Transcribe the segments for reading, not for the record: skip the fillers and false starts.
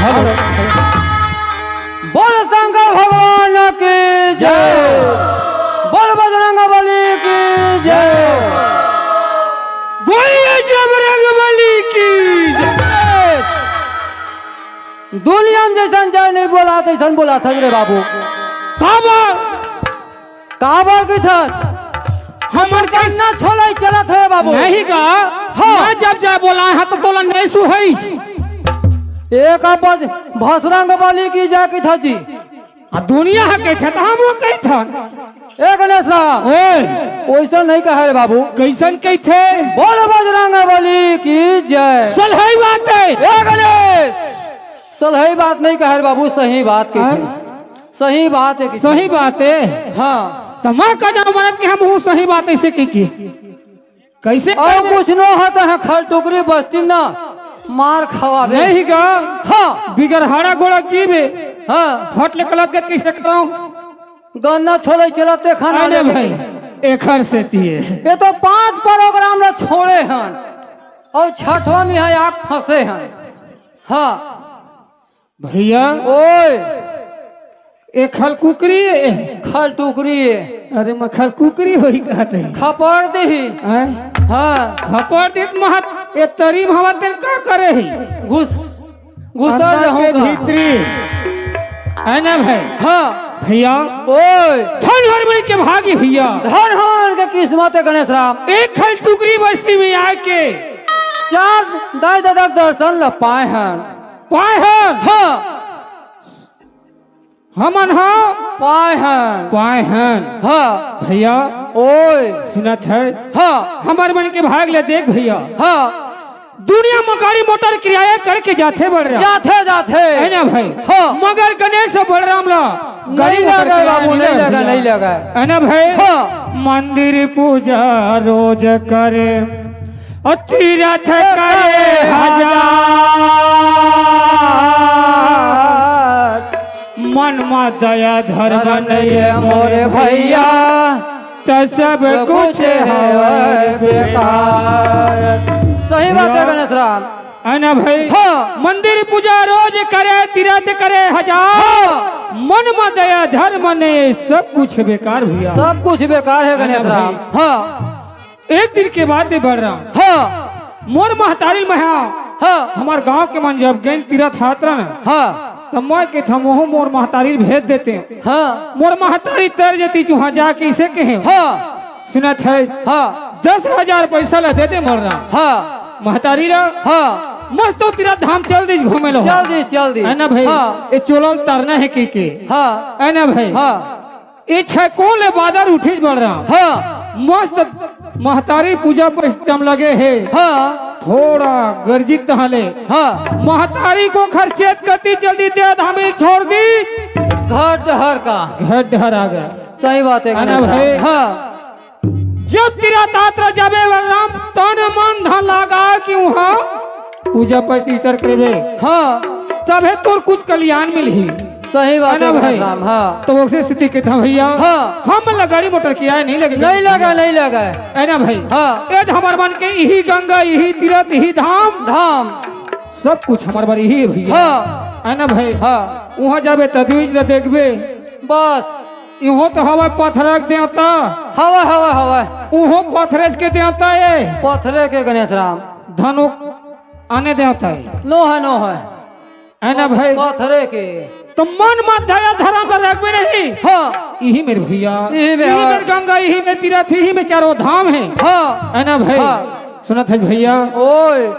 Hello बोल शंकर भगवान की जय, बोल बजरंगबली की जय, बोलिए बजरंगबली की जय। दुनिया में जैसन जय नहीं बोला तैसन बोला था रे बाबू। काबर की था हमर कैसा छोले चलत है बाबू। नहीं का हाँ जब जा बोला है तो बोला नहीं सुहई एक आवाज भसरंगबली की जय की था जी। दुनिया के थे तो हम वो कही था ए गणेश राम वैसा नहीं कहे रे बाबू। कैसन कही थे बोल बजरंगबली की जय। सलहई बात है ए गणेश सलहई बात नहीं कहे रे बाबू, सही बात की सही बात है। सही बात है हाँ तो मैं कह जाऊँ मनत कि हम वो सही बात ऐसे की कैसे और कुछ न होता है खल टुकरी बस्ती ना मार खवा नहीं का हाँ बिगर हाड़ा घोड़ा जीवे हाँ फट ले कलत गत कैसे कराऊं गन्ना छोले चलते खाना ले भाई एखर से तिए ये तो 5 प्रोग्राम ला छोड़े हैं और छठवा में है आग फंसे हैं। हाँ भैया ओए एक खल कुकरी खल टुकरी अरे मैं खल कुकरी होई कहते खपड़ दी हाँ खपड़ दी महत ये तरीम हवा तेल का करे है घुसा के भीतरी है ना भाई। हाँ भैया ओए धन हर के भागी भैया धन हर के किस्मत है गणेश राम। एक खल टुकरी बस्ती में आके 4 दादा दर्शन ल पाए हैं हाँ हमन हाँ पाए हैं हाँ भैया ओए सुनत है हाँ हमारे मन के भाग ले देख भैया हाँ दुनिया में गाड़ी मोटर किराया करके जाते बढ़ रहा जाते है ना भाई हाँ मगर गणेश बलराम ला नहीं लगा बाबू नहीं लगा है ना भाई हाँ मंदिर पूजा रोज करे और तीर्थ करे मन में दया धर्म नहीं मोरे भैया तो सब कुछ है बेकार। सही बात है गणेश राम है ना भाई हाँ मंदिर पूजा रोज करे तीर्थ करे हजार मन में दया धर्म ने सब कुछ बेकार भैया सब कुछ बेकार है गणेश राम। हाँ एक दिन के बाद बढ़ रहा हाँ मोर महतारी महा हाँ हमार गांव के मन जब गए तीर्थ यात्रा न हाँ तब मैं के था मोर महतारी भेज देते हाँ मोर महतारी तर जती वहाँ जाके इसे कहे हाँ सुनत है हाँ 10,000 पैसा ला देते मोर रहा हाँ महतारी ला हाँ मस्त तीर्थ धाम चल दी घूमे लो चल दी है ना भाई हाँ ये चोला तरना है के हाँ है ना भाई हाँ ये छह कोले बादर उठी बढ़ रहा हाँ मस्त महतारी पूजा पर सिस्टम लगे है हाँ थोड़ा गर्जित तहले हाँ महतारी को खर्चेत करती जल्दी दे हमें छोड़ दी घट हर का घर डहर आ गया सही बात है ना भाई हाँ जब तीर्थ यात्रा जाबे राम तन मन धन लगा कि वहाँ पूजा पर करे हाँ तब है तोर कुछ कल्याण मिली सही बात है भाई हाँ तो वो स्थिति के था भैया हाँ हम गाड़ी मोटर किराया नहीं लगे नहीं लगा है ना भाई हाँ ये हमार मन के यही गंगा यही तीर्थ यही धाम सब कुछ हमार बार यही भैया हाँ है ना भाई हाँ वहाँ जाबे तदवीज न देखबे बस इहो तो हवा पत्थरक देवता हवा उहो पत्थरस के देवता है पत्थरे के गणेश राम धनु आने देवता है नो है ना भाई पत्थरे के तो मन मत दया धर्म रखबे नहीं हाँ यही मेरे भैया यही मेरे गंगा यही में तीर्थ यही में चारों धाम है हाँ है ना भाई हाँ। सुना था भैया ओए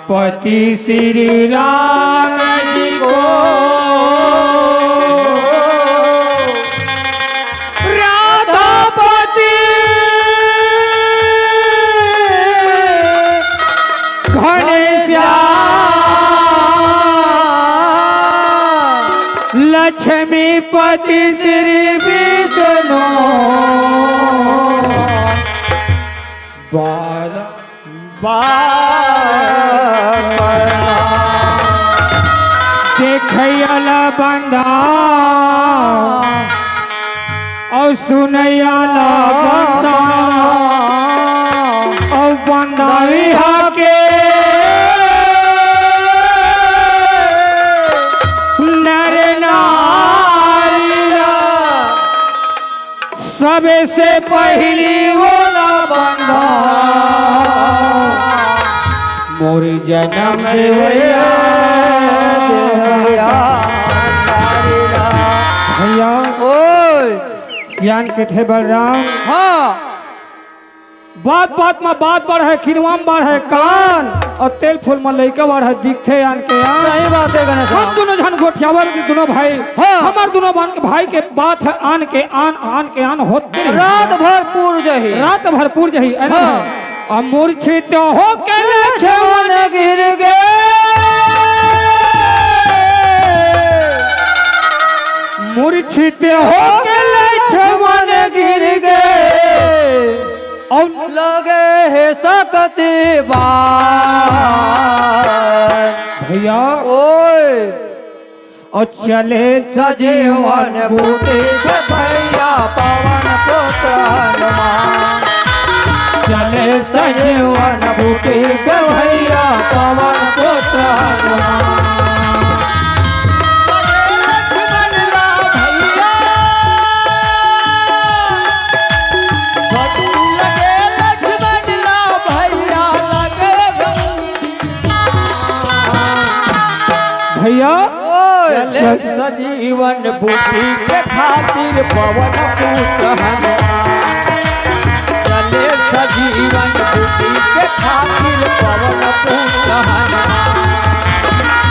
पति श्री राम जी को राधापति घनश्याम लक्ष्मीपति श्री विष्णु देखल बंदा और सुनैल बंदा और बंदा के नर नारी सबसे पहली वाला बंदा मोरी जन्म भैया सियान के थे बलराम। हाँ बात बात में बात बढ़े खिनवा में बढ़े कान और तेल फूल में लइका बढ़े दिखते आन के आन। सही बात है गणेश। हम दोनों जन गोठियावर के दोनों भाई। हाँ। हमार दोनों भाई के बात है आन के आन होते रात भर पूर जही रात भरपूर जही। हाँ। और मूर्छित हो के लक्ष्मण गिर गए मूर्छित हो के लक्ष्मण गिर गए और लगे है सकते बार भैया ओए और चले सजीवन बूटे के भैया पवन पुत्र हनुमान चले सजीवन बूटे के भैया पवन पुत्र हनुमान भैया सजीवन बूटी के खातिर पवन पुत्र हनुमान चले सजीवन बूटी के खातिर पवन पुत्र हनुमान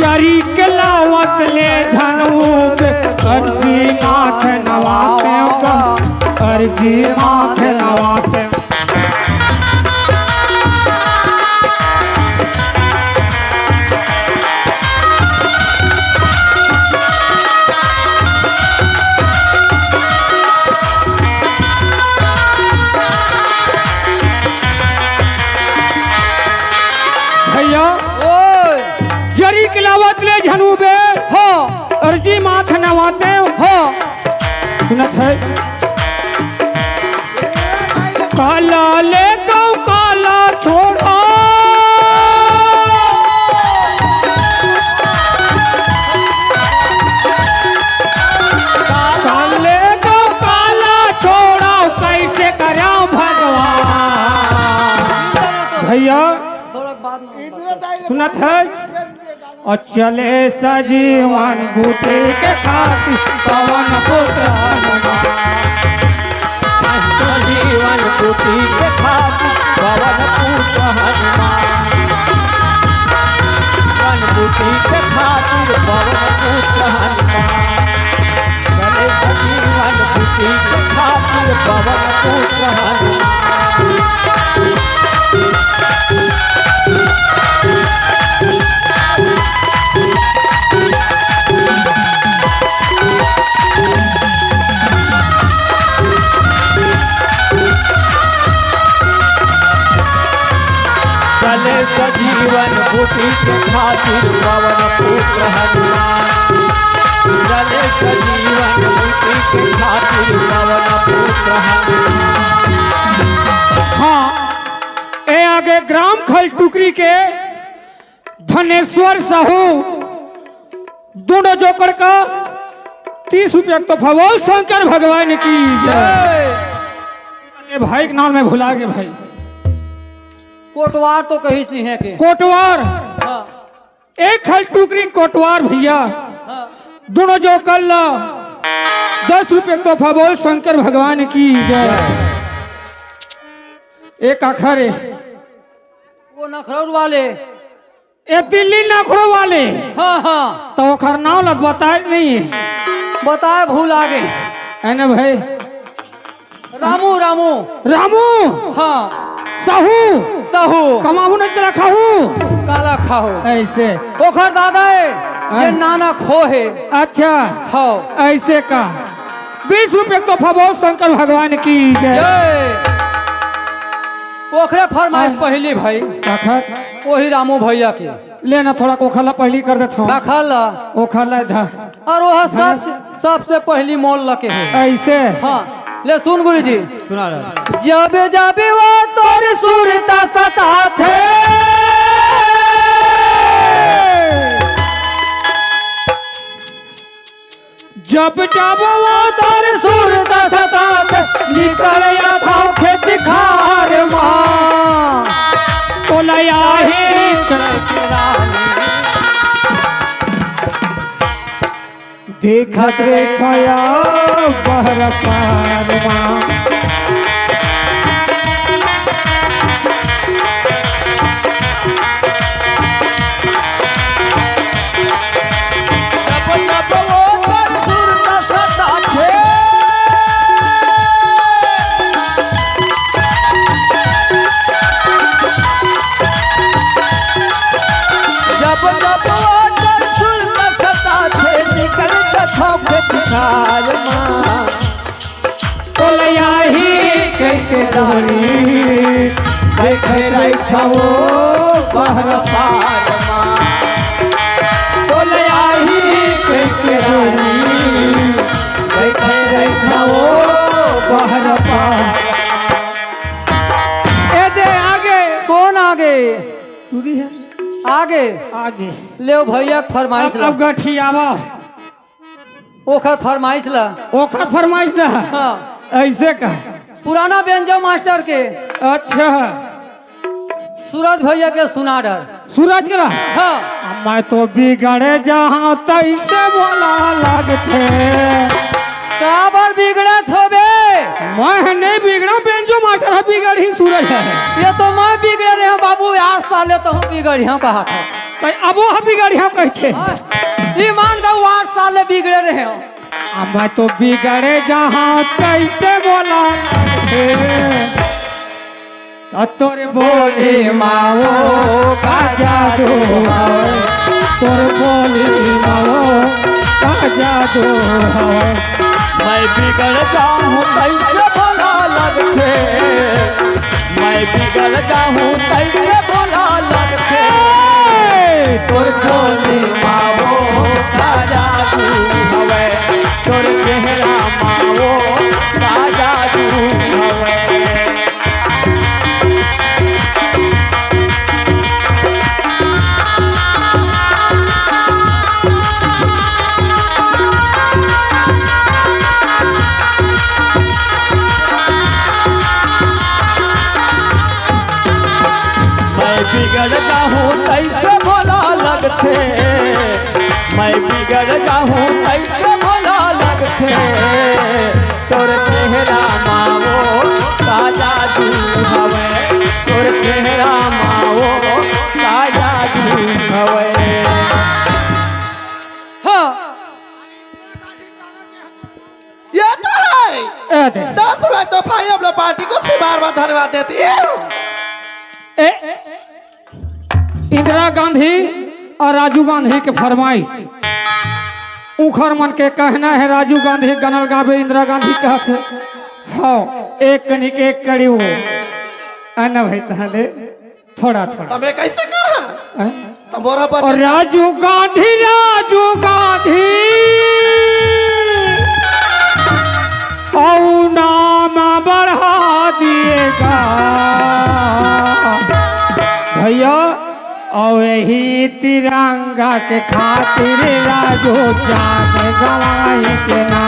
जरी के लावत ले धनुक अर्जी माथ नवाते अर्जी माथ नवाते भैया जरी के लावत ले झनूबे हो अर्जी माथ नवाते हो सुनत है काला ले गौ काला छोड़ो काले गौ काला छोड़ो कैसे करो भगवान भैया थोड़ा बाद में सुनत है और चले सजीवन बूटे के खातिर पवन पुत्र हनुमान सजीवन बूटी के खातिर पवन पुत्र हनुमान बूटी के खातिर पवन पुत्र हनुमान चले सजीवन बूटी के खातिर पवन पुत्र हनुमान चले सजीवन बूटी के खातिर पवन पुत्र हनुमान चले सजीवन बूटी के खातिर पवन पुत्र हनुमान हाँ ए आगे ग्राम खल टुकरी के धनेश्वर साहू दोनों जोकर का 30 रुपया तो भगवान शंकर भगवान की जय। भाई के नाम में भुला गए भाई कोटवार तो कही सी है के कोटवार हाँ, एक खल टुकरी कोटवार भैया हाँ, दोनों जो कल 10 रुपये तो भगवान शंकर भगवान की जय। एक अखरे वो नखरौर वाले। ए दिल्ली नखरो वाले हाँ हाँ तो ओकर नाम लग बताए नहीं बताए भूल आगे। है ना भाई? रामू रामू रामू हाँ साहू साहू कमाबू न तेरा खाहू काला खाओ ऐसे। ओखर दादा है ये नाना खो है। अच्छा हाँ ऐसे का 20 रुपए तो फबो शंकर भगवान की जय। जय। ओखरे फरमाइश पहली भाई अखर वही रामू भैया की लेना थोड़ा कोखला पहली कर देता हूँ रखल ओखला धा और वह सबसे पहली मोल लगे है। ऐसे हाँ ले सुन गुरु जी सुना रहा जब जब वो तोर सुरता सता थे जब जब वो तोर सुरता सता थे निकल या था खेत खार माँ बोलया ही देखत रे छया बहर पार माँ बोलया ही करके रानी देखे रखो बहर पार माँ बोलया ही करके रानी देखे रखो बहर पार। ए दे आगे कौन आगे पूरी है आगे आगे ले भैया फरमाइश ला अब गठियावा ओखर फरमाइश ला ओखर फरमाइश ना हाँ ऐसे का पुराना व्यंजन मास्टर के अच्छा सूरज भैया के सुना डर सूरज करा हाँ मैं तो बिगड़े जहाँ तैसे बोला लगते काबर बिगड़े थोबे मैं नहीं बिगड़ा बेंजो मास्टर है बिगड़ ही सूरज है। ये तो मैं बिगड़े रहे हूँ बाबू 8 साल तो हम बिगड़ी हूँ कहा था तो अब वो बिगड़ ही कहते ईमान का 8 साल बिगड़े रहे हो मैं तो बिगड़े जहाँ तैसे बोला लगते तोरे बोली माओ का जादू तोरे बोली माओ का जादू मैं बिगड़ जाऊँ कैसे बोला लगते मैं बिगड़ जाऊँ कैसे बोला लगते तोर बोली माओ का जादू हवे तोर चेहरा माओ का जादू हवे। बिगड़ जाऊँ कैसे भोला लगते मैं बिगड़ जाऊँ कैसे भोला लगते तोर चेहरा माओ का जादू हवे तोर चेहरा माओ का जादू हवे। हाँ ये तो है 10 रुपए तो भाई हम लोग पार्टी को बार धन्यवाद देती है। इंदिरा गांधी और राजीव गांधी के फरमाइश उखर मन के कहना है राजीव गांधी गनल गावे इंदिरा गांधी कहते हाँ एक कनिक एक कड़ी वो आना भाई तहले थोड़ा थोड़ा तमें कैसे कर तमोरा और राजीव गांधी और नाम बढ़ा दिएगा भैया और यही तिरंगा के खातिर राजू जान गवाई के ना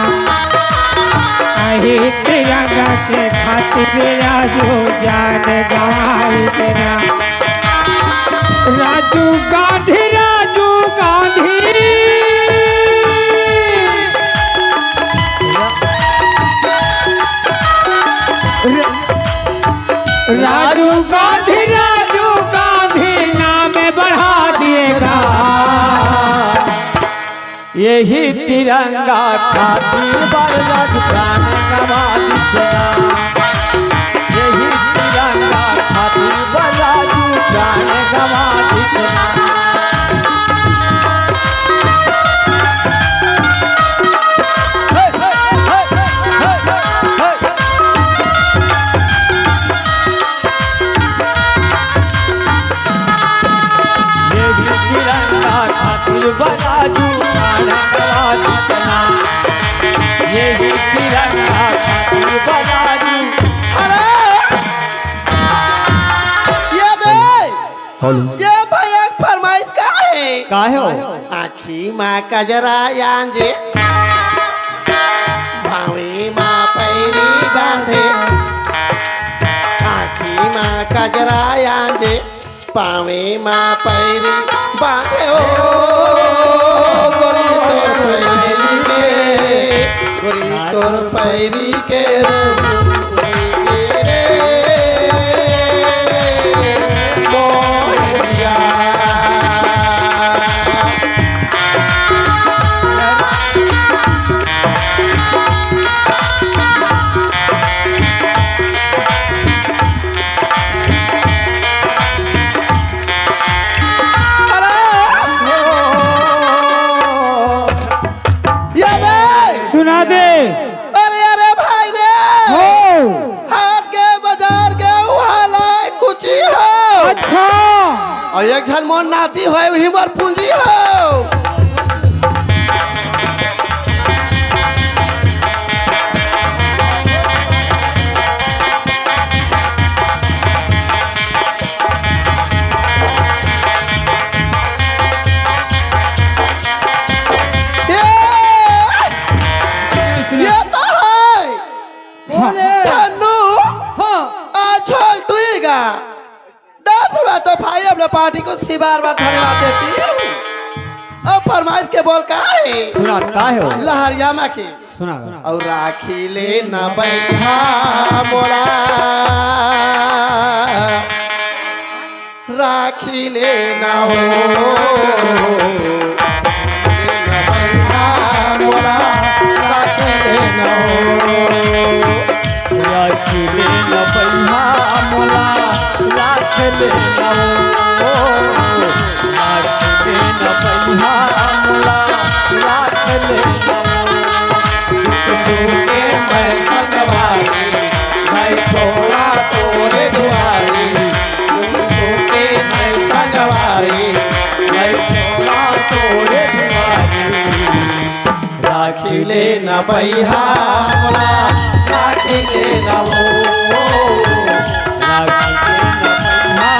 यही तिरंगा के खातिर राजू जान गवाई के ना राजू गांधी राजू यही तिरंगा खातिर बरगद प्राण गवा दिया। यही तिरंगा खातिर बरगद प्राण गवा दिया। बराजू प्राण गवा दिया। यही तिरंगा खातिर बराजू। अरे ये दे ये भैया फरमाइश का है काहे हो आखी माँ कजरा यांजे भावी माँ पैरी बांधे आखी माँ कजरा यांजे पावे माँ पैरी बांधे ओ गोरी तोर पैरी के मोरिया। सुना दे। अरे अरे भाई रे हो हाट के बाजार के वाला कुछ ही हो अच्छा और एक झन मन नाती हो वही पर पूंजी हो। ये तो है कौन है? धन्नू हाँ आज छोड़ टूएगा 10 रुपया तो भाई अपने पार्टी को सी बार धन्यवाद देती है। अब फरमाइश के बोल का है सुना काहे हो लहरियामा की सुना और राखी ले न बैठा मोड़ा राखी ले न हो मोड़ा राखी ले न हो राखी ले न बैहा मोला राख ले न हो राखी ले न बैहा मोला राख ले न के मैं संगवारी मैं छोड़ा तोरे दुआरी के मैं संगवारी मैं छोड़ा तोरे दुआरी राखी ले न बैहा मोला राखी ले न हो राखी ले न बैहा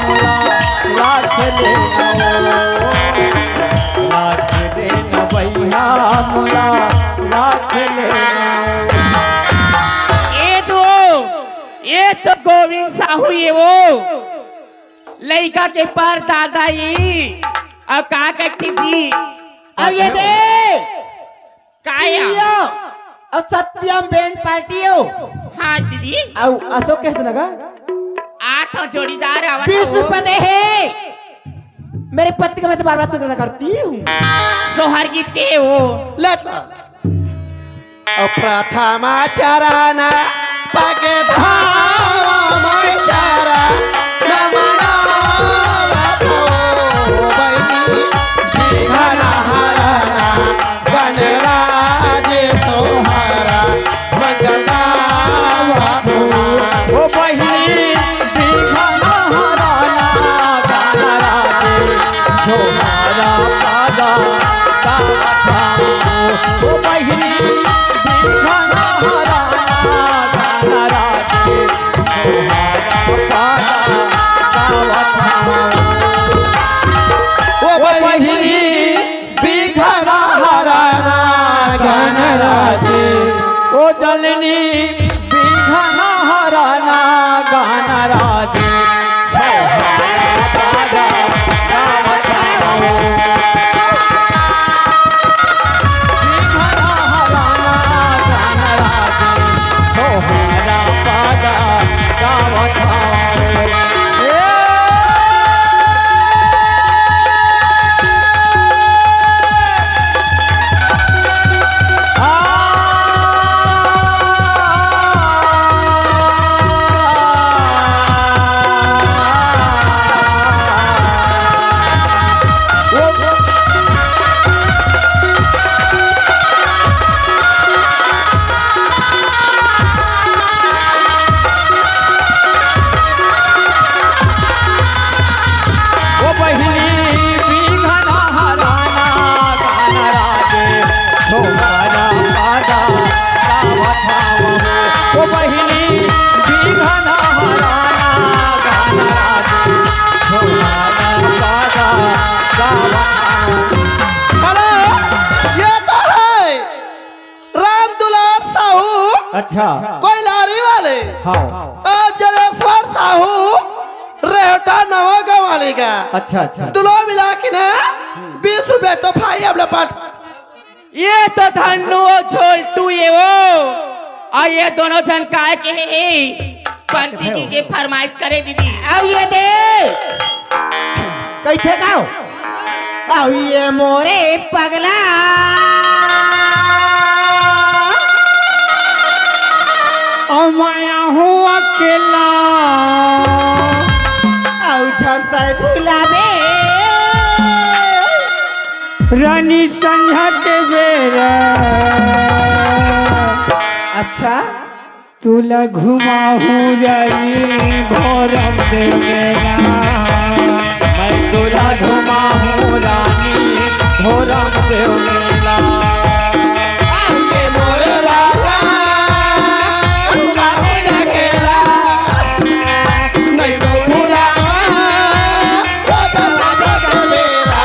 मोला राख ले न हो राखी ले न बैहा मोला राख ले न ये तो गोविंद साहू ये वो लड़का के पर दादाई अब का करती थी अब ये दे काया और सत्यम बैंड पार्टी हो हाँ दीदी और अशोक कैसे लगा 8 जोड़ीदार आवाज 20 रुपए दे है मेरे पति का मैं तो बार बार सुनना करती हूँ सोहर गीत के वो लेता प्रथमा चरण पगे धावा मैं चारा नमना बतो बनी घना हरना गणराजे सोहरा मंगला बतो ओ बहिनी दीघाना हराना गाना राजे छोहारा पादा गाथा ओ बहिनी दीघाना हराना गाना राजे छोहारा पादा गाथा ओ बहिनी बिघना हरना गणराजे ओ जलनी दीघाना हराना गाना राजे छोहारा पादा अच्छा कोई लारी वाले हाँ जलेश्वर साहू रेहटा नवा गवाली का अच्छा अच्छा दुलो मिला के ना 20 रुपए तो भाई अपने पास ये तो धन्नो छोलटू ये वो और ये दोनों जन काय के पंती जी के फरमाइश करे दीदी। आओ ये दे कैथे गाओ आओ ये मोरे पगला और माया हूँ अकेला आओ झंपर भुलावे रानी संझा के बेरा अच्छा तुला घुमाहूँ रानी भोरम दे मेरा मैं तुला घुमा हूँ रानी भोरम देव मेला ये मोरे राजा घुमावे अकेला नहीं तो भुलावा राजा राजा के बेरा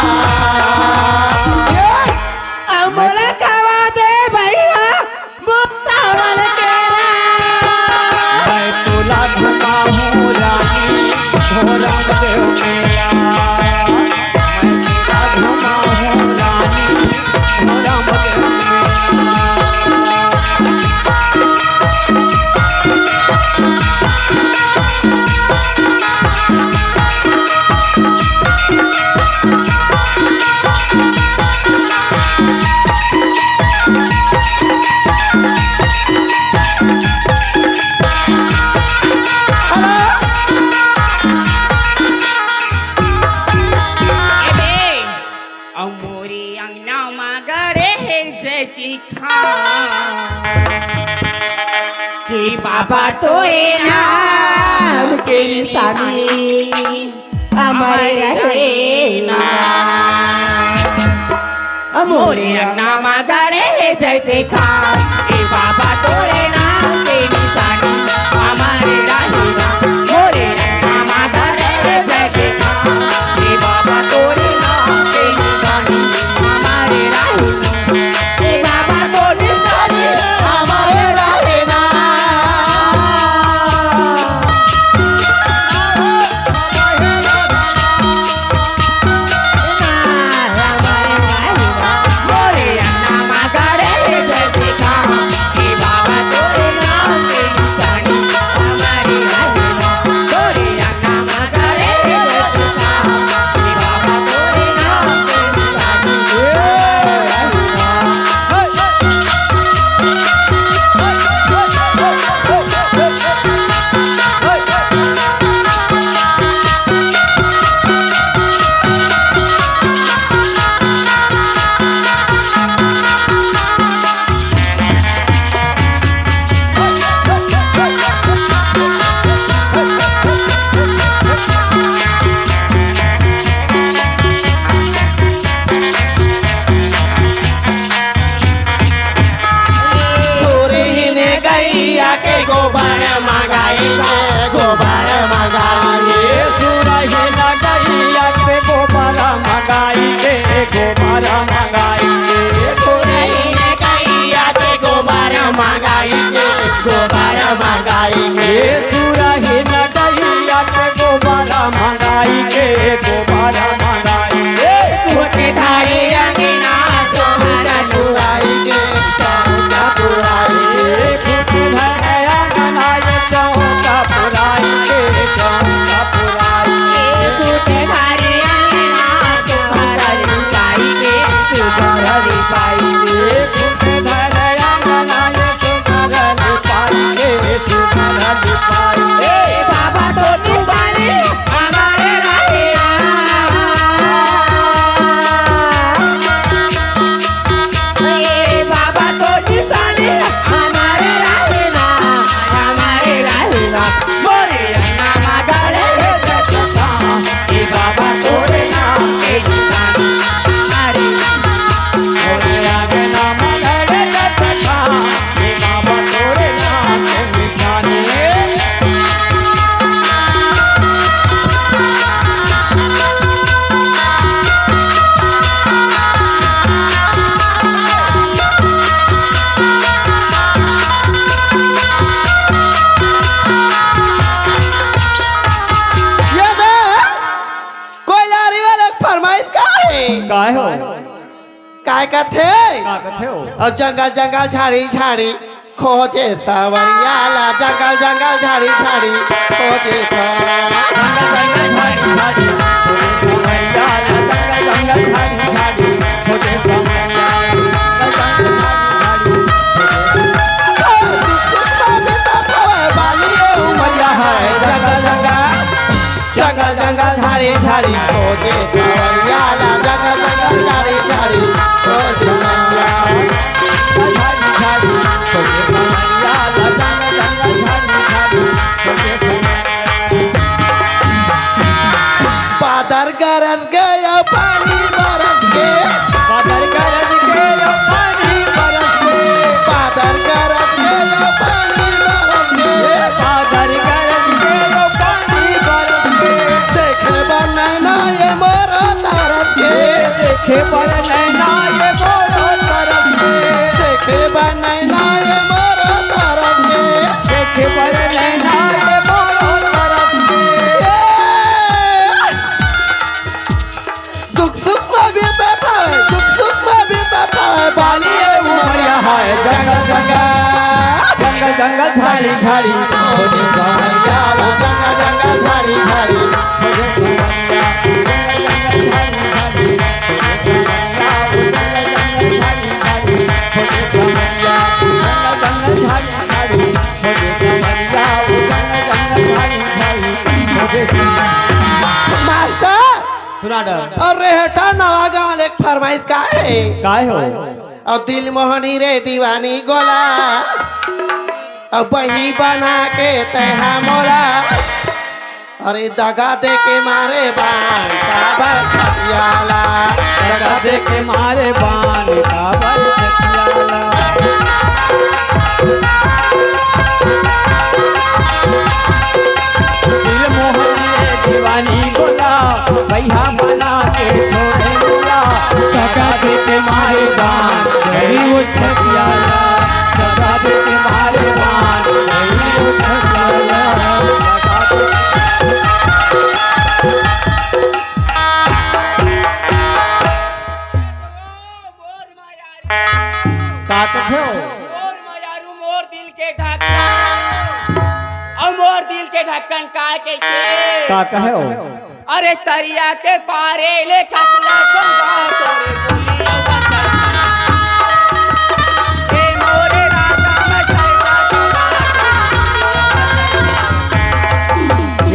अमोला कावा दे भैया मुत्तावल केरा मैं तुला घुमा हूँ रानी भोरम देव मेला मैं तुला घुमा हूँ रानी भोरम देव मेला मोरी अंगना मगरे है जैती खा कि बाबा तो ए नाम के निशानी हमारे रहे ना मोरी अंगना मगरे है जैती खा कि बाबा तोरे नाम के निशानी हमारे रहेगा। मोरे अंगना मगरे है जैती खा कि बाबा तोरे नाम के निशानी हमारे रहेगा। ए बाबा तो निशानी हमारे रहेगा मोरे अन्ना मगरे है जैती खा कि बाबा तोरे नाम के निशानी हमारे रहेगा। मोरे अन्ना मगरे है जैती खा कि बाबा तोरे नाम के निशानी सूरी ने गैया के गोबर मंगाई गोबर मंगाई सुरही लगैया के गोबर मंगाई के गोबर मंगाई के सूरी ने गैया के गोबर मंगाई गोबर मंगाई सुरही लगैया के गोबर मंगाई के गोबर मंगाई के छोटे धारी अंगना चौका पुराई के चौका पुराई टूटे घरे अंगना चौहर लुकाई के तू घर पाई बाबा तो निशानी हमारे रहेगा। कथे का कथे हो और जंगल जंगल झाड़ी झाड़ी खोजे सवरिया ला जंगल जंगल झाड़ी झाड़ी खोजे जंगल जंगल झाड़ी झाड़ी खोजे सवरिया ला जंगल जंगल झाड़ी झाड़ी खोजे बादल गरज गया पानी बरस के बादल गरज गया पानी बरस के देखे बनैना ये मोरा तरफ के देखे बनैना ये मोरा तरफ दुख सुख में भी बैठा है बाली उमरिया है जंगल जंगल झाड़ी झाड़ी खोजे सवरिया ला जंगल जंगल झाड़ी झाड़ी मास्टर सुना डर अरे हटा नवा गाँव एक फरमाइश का है काय हो और दिल मोहनी रे दीवानी गोला और बही बना के तहा मोला अरे दगा दे के मारे बान काबर छतियाला दगा दे के मारे बान काबर छतियाला दिल मोहनी रे दीवानी गोला भैया बना के छोड़े गोला दगा दे के मारे बान गई वो छतियाला दगा दे के मारे बान गई वो छतियाला का कथे हो मोर मयारू मोर दिल के ढक्कन और मोर दिल के ढक्कन का कहते का कहे हो अरे तरिया के पारे ले खसला कंगा तोरे गुलिया बचन ए मोरे राजा में चलता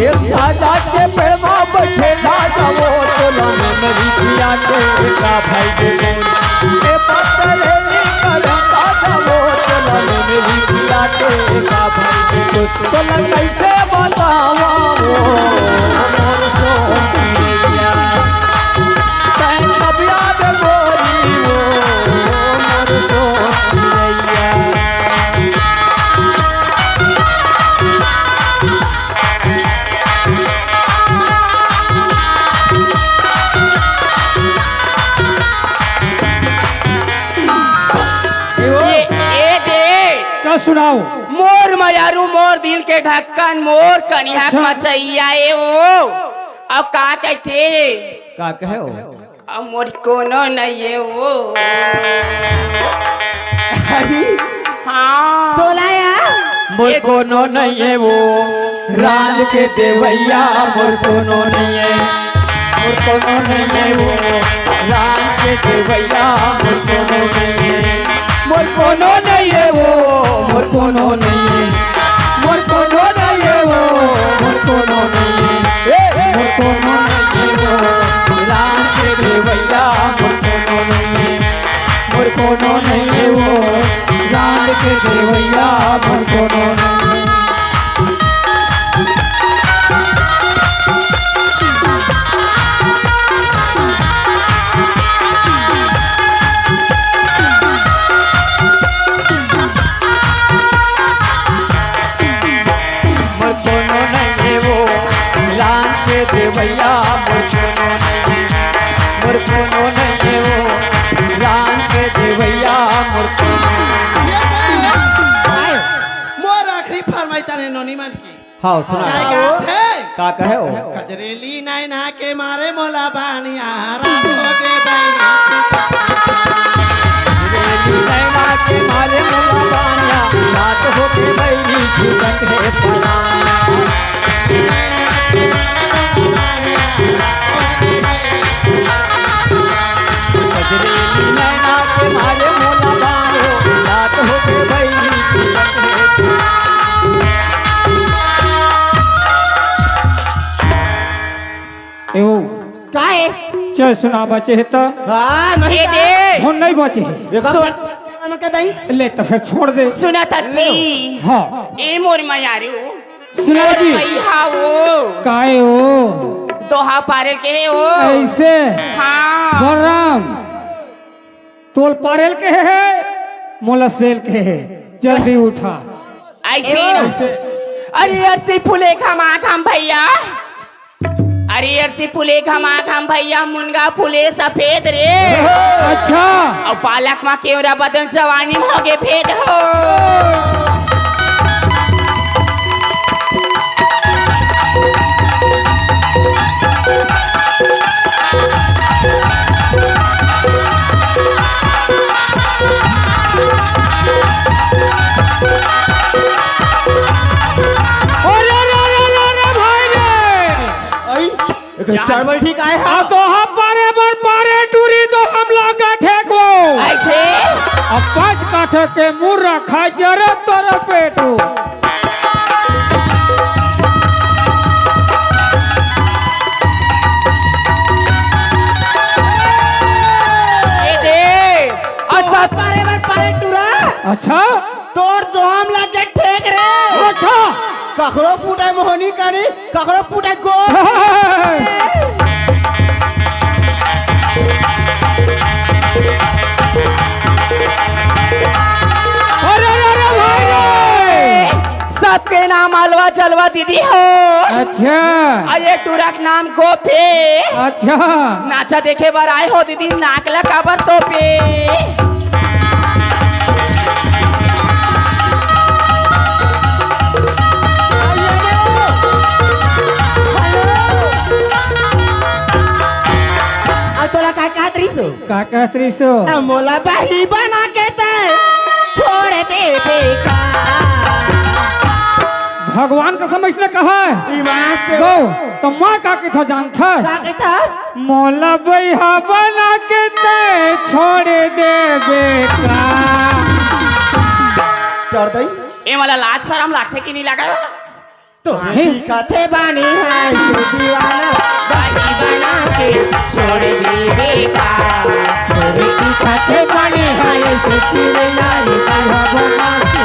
ये साजा के पेड़वा बैठे राजा वो तोला में मेरी पिया के का भाई के ए पत्तले निकल साजा वो तोला में मेरी पिया के का भाई के तोला कैसे बतावा वो मोर सोनिया तैन कब याद गोरी वो मोर सोनिया ये दे चल सुनाओ मोर मयारू मोर दिल के ढक्कन मोर कनिया अच्छा। मचैया ए वो अब का कहते का कहे हो अब मोर कोनो नहीं है वो हाँ तोलाया मोर कोनो नहीं है वो राज के देवैया मोर कोनो नहीं है मोर कोनो नहीं है वो राज के देवैया मोर कोनो नहीं है मोर कोनो नहीं है वो मोर कोनो नहीं है मोर कोनो नहीं है वो मोर कोनो नहीं है मोर कोनो नहीं है वो राज के देवैया मोर कोनो नहीं है मोर कोनो नहीं है वो राज के देवैया मोर कोनो नहीं है मोर कोनो नहीं है वो राज के देवैया मोर कोनो नहीं है मोर कोनो नहीं है वो राज के देवैया मोर कोनो मोर आखिरी फरमाइश ताने नोनी मन की हाँ सुना का कहे हो कजरेली नैना के मारे मोला बानिया रात हो के बैनी नैना के मारे मोला बानिया रात होके बैली झुकत है परानिया बजरेली नैना के मारे मोला बानिया रात होके बैली झुकत है एओ का है चल सुना बचे है तो हाँ नहीं ये का? दे हो नहीं बचे है देखो मन के दई ले तो फिर छोड़ दे सुना चाची हाँ ए मोर मयारू सुना जी भैया वो काहे हो दोहा पारेल के है वो ऐसे हाँ बलराम तोल पारेल के है मोला सेल के है जल्दी उठा ऐसे ऐसे अरे अर्सी फुले खमा खम भैया अरे अर्सी फुले खमा खम भैया मुनगा फुले सफेद रे अच्छा और पालक मा केवरा बदन जवानी में हो गए भेद हो अरे भाई रे आई एक चावल ठीक आए आ हाँ तो हम पारे टूरी तो हम लगा ठेको ऐसे अब 5 काठ के मुर्रा खा जरा तोरा पेटो ये दे अच्छा पारे बार पारे टूरा अच्छा तोर दोहम लगे ठेक रे अच्छा कखरो पुटाई मोहनी कानी कखरो पुटाई गो अरे भाई रे सबके नाम अलवा जलवा दीदी हो अच्छा अरे टूरक नाम गोपे अच्छा नाचा देखे बार आए हो दीदी नाकला काबर तो पे तोला काय काय त्रिसो का कहतरी सो मोला बाही बना के ते छोड़ दे बेकार भगवान का समझने कहा है ईमान से गो तो माँ का था जानता का कहता मोला बैहा बना के ते छोड़ दे बेटा कर दई ए मला लाज शरम लागते की नहीं लगा तो दिखा थे बानी है तू दीवाना बाई बना के छोड़ दे बेकार खाते पानी है से तेरे नारी बैहा बना के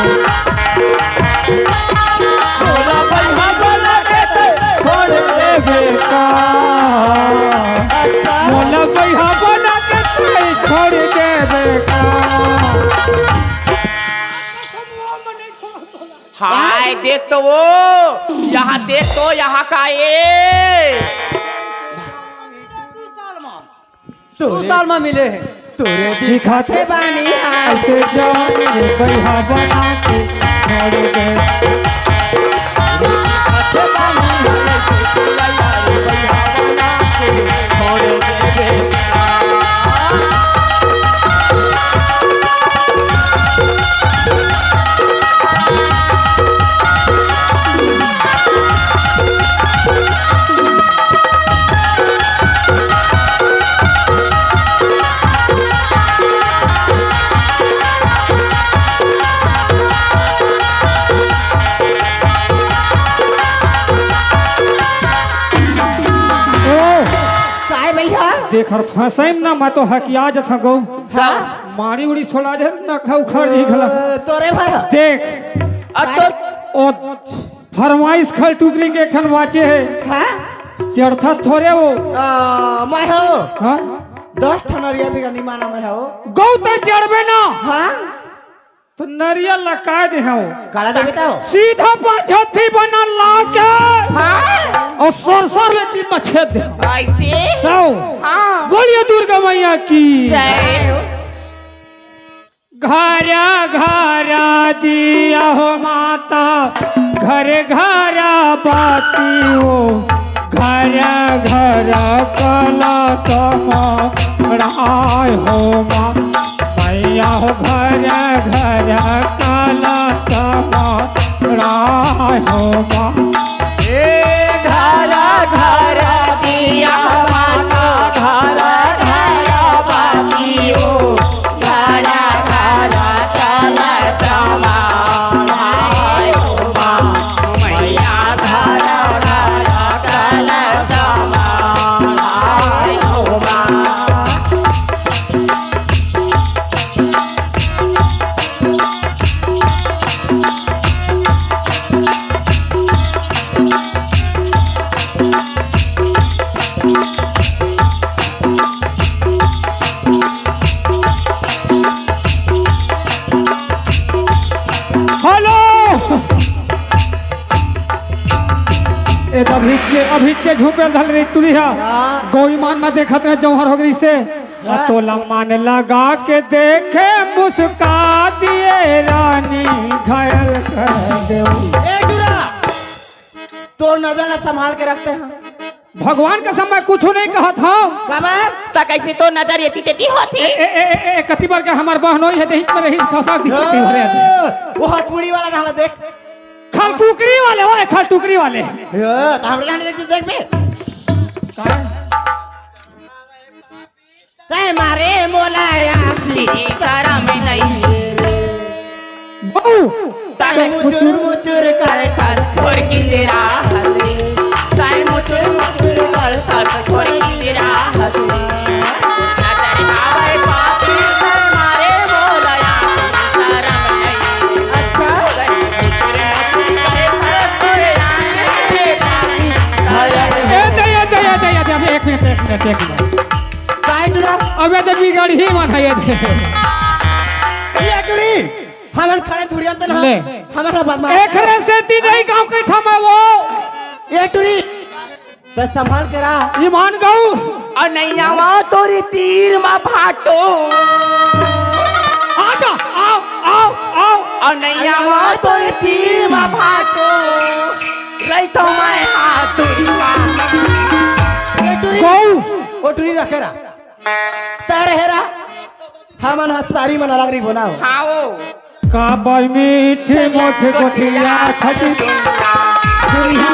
बोला बल्हा बोला के ते छोड़ दे बेटा अच्छा मोला बैहा बना के ते छोड़ दे बेटा हाय देख तो वो यहाँ देख तो यहाँ का ये तोरे साल में मिले हैं तोरे दिखाते दिखाते बानी है ऐसे जान बैहा बना के छोड़ दे काय भैया देख और फंसाइम ना मैं तो हकिया जथा गौ हाँ मारी उड़ी छोड़ा जे ना खा उखड़ दी गला तोरे भर देख अब तो ओ फरमाइश खल टुकरी के एकठन बाचे है हाँ चढ़था थोड़े वो मैं हो हाँ 10 ठनरिया भी गनी माना मैं हो गौ तो चढ़बे ना हाँ तो नरियल लगा दे हो काला दे बताओ सीधा पाछती बना ला के और सरसर ले चीज में छेद दे ऐसे तो हाँ बोलिए दुर्गा मैया की जय घरा घरा दिया हो माता घर घरा बाती हो घर घर कला समाय हो माँ मैया पिया हो घर घर काला समारा हो माँ घरा घरा दिया माता घरा घरा बातियो घरा घरा काला समायो माँ मैया घरा घरा काला समायो माँ हेलो ए अभी के झूपे धल रही तुरिया गोईमान में देखत रहे जौहर हो गई से तो लम्मान लगा के देखे मुस्का दिए रानी घायल कर दे ए डुरा तो नजर न संभाल के रखते हैं भगवान के समय कुछ नहीं कहा था खबर तो कैसे तो नजर येती तेती होती कति बार के हमार बहन होई है देहित में रही खसा दिखती हो रहे वो हटपुड़ी वाला ना देख खाल टुकरी वाले हो खाल टुकरी वाले तो हमरा ना देख बे ते मारे मोलाया थी सारा में नहीं बहू ताए मुचुर मुचुर कर कर और की तेरा हंसी ताए मुचुर मुचुर कर कर और की तेरा हंसी नजर आवे पापी ते मारे बोलया सारा में नहीं अच्छा एक मिनट काय डुरा अबे तो बिगड़ी ही मन है ये डुरी हमन खड़े धुरियन त ले। हमारा बदमाश एक से ती नहीं गांव के था मैं वो ये डुरी तो संभाल के रहा ईमान गाऊ और नहीं आवा तोरी तीर मा फाटो आजा आओ आओ आओ और नहीं आवा तोरी तीर मा फाटो रही तो मैं हाथ ये डुरी गाऊ ओ डुरी रखेरा तारे हेरा हमन हस्तारी मन अलग री बनाओ हाओ का बड़ मीठे मोठे कोठिया छटी दुनिया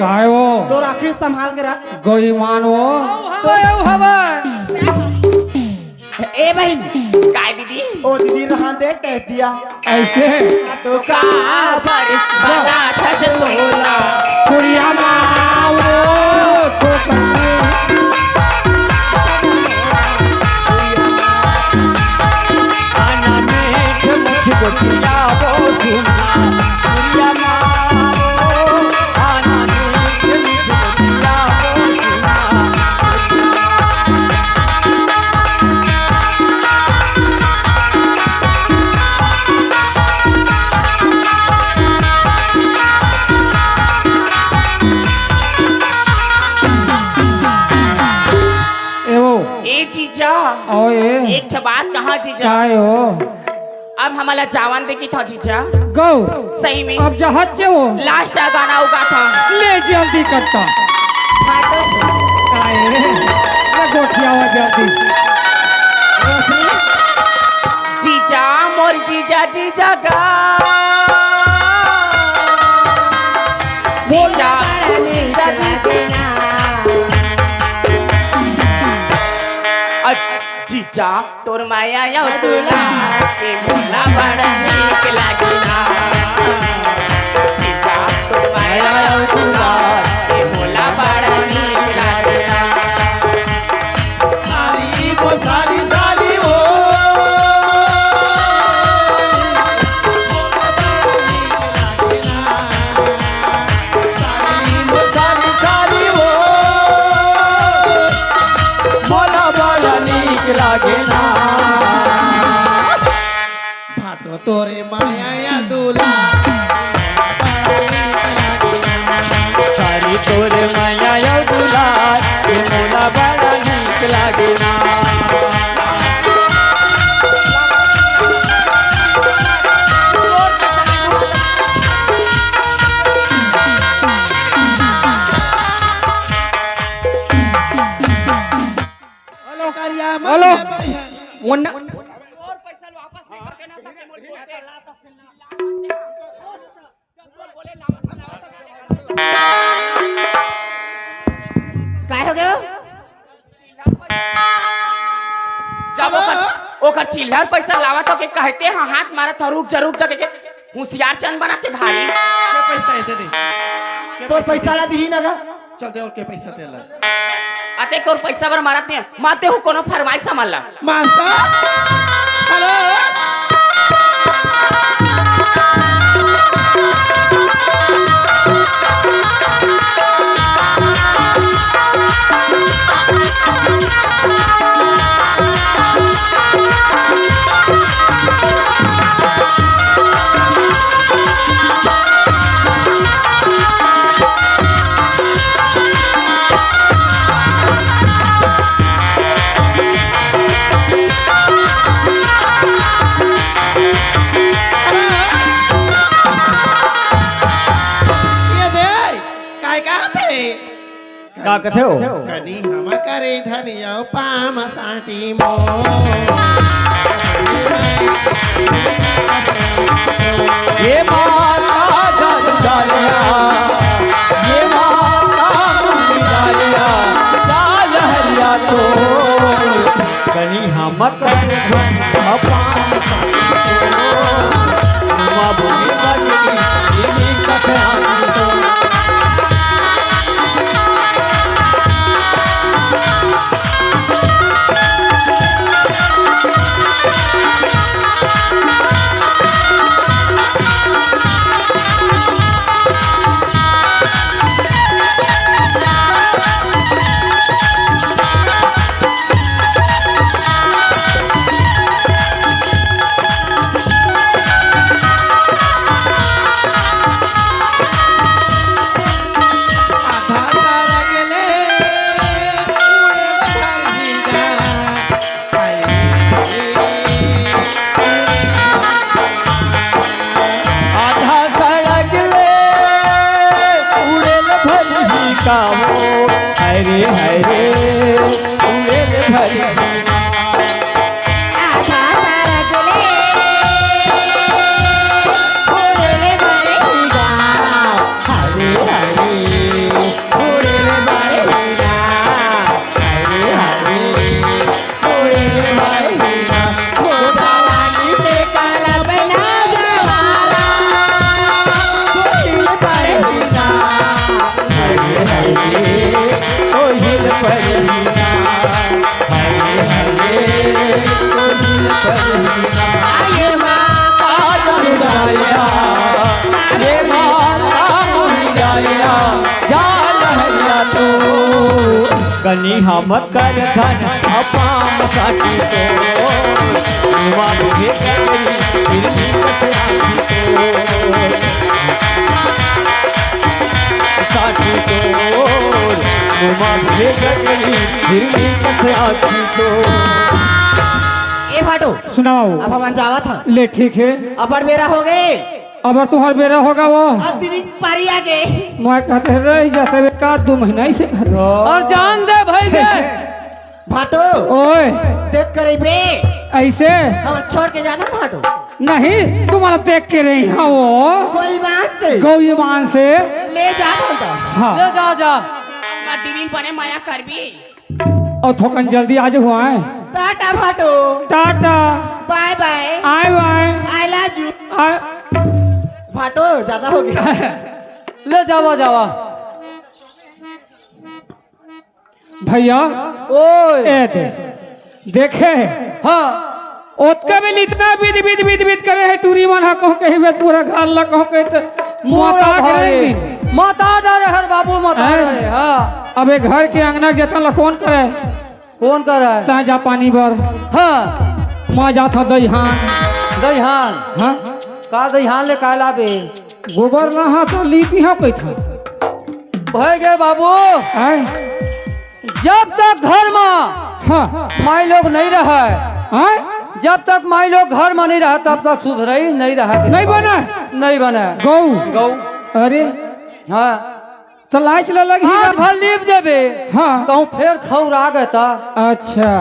काय वो तो राखी संभाल के रख गोई मानो ए बहन काय दीदी ओ दीदी रहा देख कह दिया ऐसे तो का पर बड़ा ठस तोला कुरिया माओ तो करते आना में मुझे गोटिया वो सुना कुरिया मारो आना में मुझे गोटिया वो सुना ए जीजा ओए एक ठे बात कहा जीजा काय हो अब हमारा जावन देखी था जीजा गो सही में अब जहाज हो लास्ट का गाना उगा था ले जल्दी करता काय ले गोठिया हुआ जल्दी जीजा मोर जीजा जीजा गा जीजा जीजा तोर माया या दूल्हा के भोला बड़ा नीक लागला जीजा तोर माया या दूल्हा के भोला बड़ा नीक लागला सारी वो सारी सारी वो सारी वो बोला बोला नीक तोरे माया या दूल्हा सारी तोरे माया या दुलार ये मोला बड़ा नीक लागे ना हेलो मुन्ना काय हो गयो जब ओकर चिल्लर पैसा लावत हो के कहते हैं हाथ मारत हो रुक जा के होशियार चंद बनाते भारी के पैसा है दे दे तो पैसा ला दी ना गा चल दे और के पैसा तेला अते कोर पैसा बर मारत नहीं माते हो कोनो फरमाइश सामान ला मास्टर हेलो का कथे हो कनी हम करे धनिया पाम साटी मो ये माता जादू डालिया ये माता मुंडी डालिया लाल हरिया तो कनी हम कर अपान मां बोली बाजी इन्हीं कथा तो हरे हरे उड़ेल भरी आधा तारा गले उड़ेले भरे गाँव हरे हरे उड़ेले भरे गाँव हरे हरे उड़ेले भरे गाँव मोटा वाली ते काला बना जवारा उड़ेले भरे गाँव हरे हरे ओहिल परिना हरे हरे ओहिल परिना आये माँ जादू डालिया ये माता मुंडी डालिया जाल हरिया तो कनी हम कर धन अपाम साटी तो युवा मुझे कर फिर भी कथराती तो साटी तो युवा मुझे कर फिर भी कथराती तो ए फाटो सुनाओ अब हम जावा था ले ठीक है अब मेरा हो गए अब तुम्हार बेरा होगा वो अब दिन पारी आ गए मैं कहते रह जाते वे का 2 महीना ही से घर और जान दे भाई दे फाटो ओए देख करे बे ऐसे हम छोड़ के जाना फाटो नहीं तुम्हारा देख के रही हाँ वो कोई बात नहीं गौरीमान से ले जा था हाँ ले जा जा दिल बने माया कर भी और थोकन जल्दी आज हुआ है टाटा फाटो टाटा बाय बाय आए बाय आई लव यू फाटो ज्यादा हो गया ले जावा जावा भैया ओए ए दे देखे हाँ ओतका में इतना विद करे है टूरी मन हा कहो कहीं वे पूरा घर ला कहो कहीं तो मोरा मोता भाई करे माता डरे हर बाबू माता हैं? डरे हाँ अबे घर के अंगना जतन ला कौन करे कौन कर रहा है ता जा पानी बर हाँ माँ जाता दईहान दहिहान हाँ का दहिहान ले का लाबे गोबर रहा तो लीपी हाँ कैथा भय गए बाबू। आय जब तक घर में हाँ माई लोग नहीं रहे, आय जब तक माई लोग घर में नहीं रहे तब तक सुधरई नहीं रहा। नहीं बना नहीं बने गौ गौ। अरे हाँ तो लाइच लगी आज भर लीप देबे हाँ कहूँ फिर खौर आ गए तो अच्छा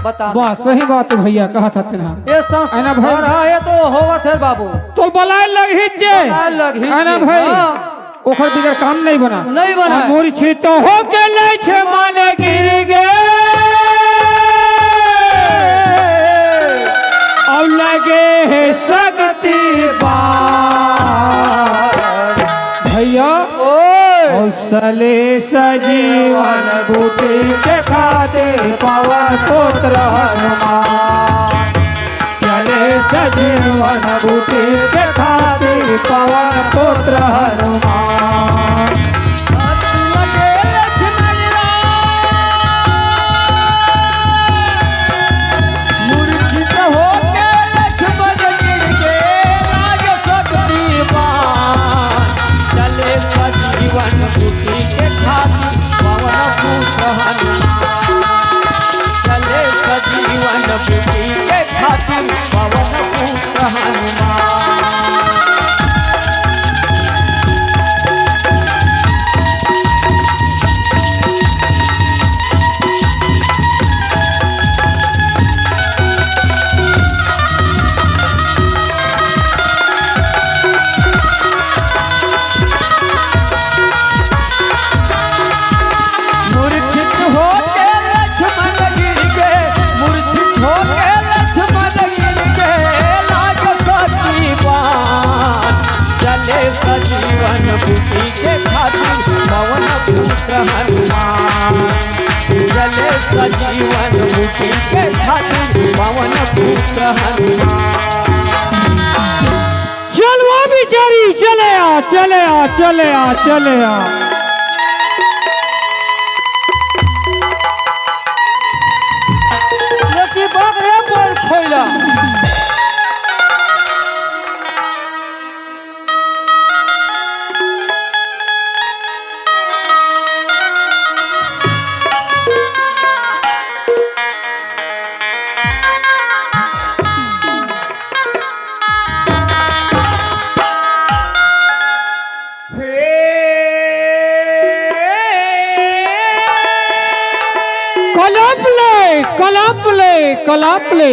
बता वाह सही बात है भैया कहा था तेना ये संस आना भाई। घर है ये तो होवत है बाबू। तो बलाय लगी जे बलाय लगी आना जे, भाई हाँ। ओखर बिगर काम नहीं बना नहीं बना। और मोरी छी तो हो के नहीं छे माने गिर गए और लगे है सकती बार भैया हौसले सजीवन बूटी के खातिर पवन पुत्र हनुमान चले सजीवन बूटी के खातिर पवन पुत्र हनुमान मूर्छित होके लक्ष्मण गिर के राज शक्तिमान चले सजीवन बूटी के खातिर पवन पुत्र हनुमान चले सजीवन बूटी के खातिर पवन पुत्र हनुमान। मूर्छित होके लक्ष्मण गिर के मूर्छित होके लक्ष्मण गिर के लाज सतीवान चले सजीवन बूटी के खातिर पवन पुत्र हनुमान चले सजीवन बूटी के खातिर पवन पुत्र हनुमान। चल वो बिचारी चले आ चले आ चले आ चले आ लेकिन बकरे पर खोइला कलाप ले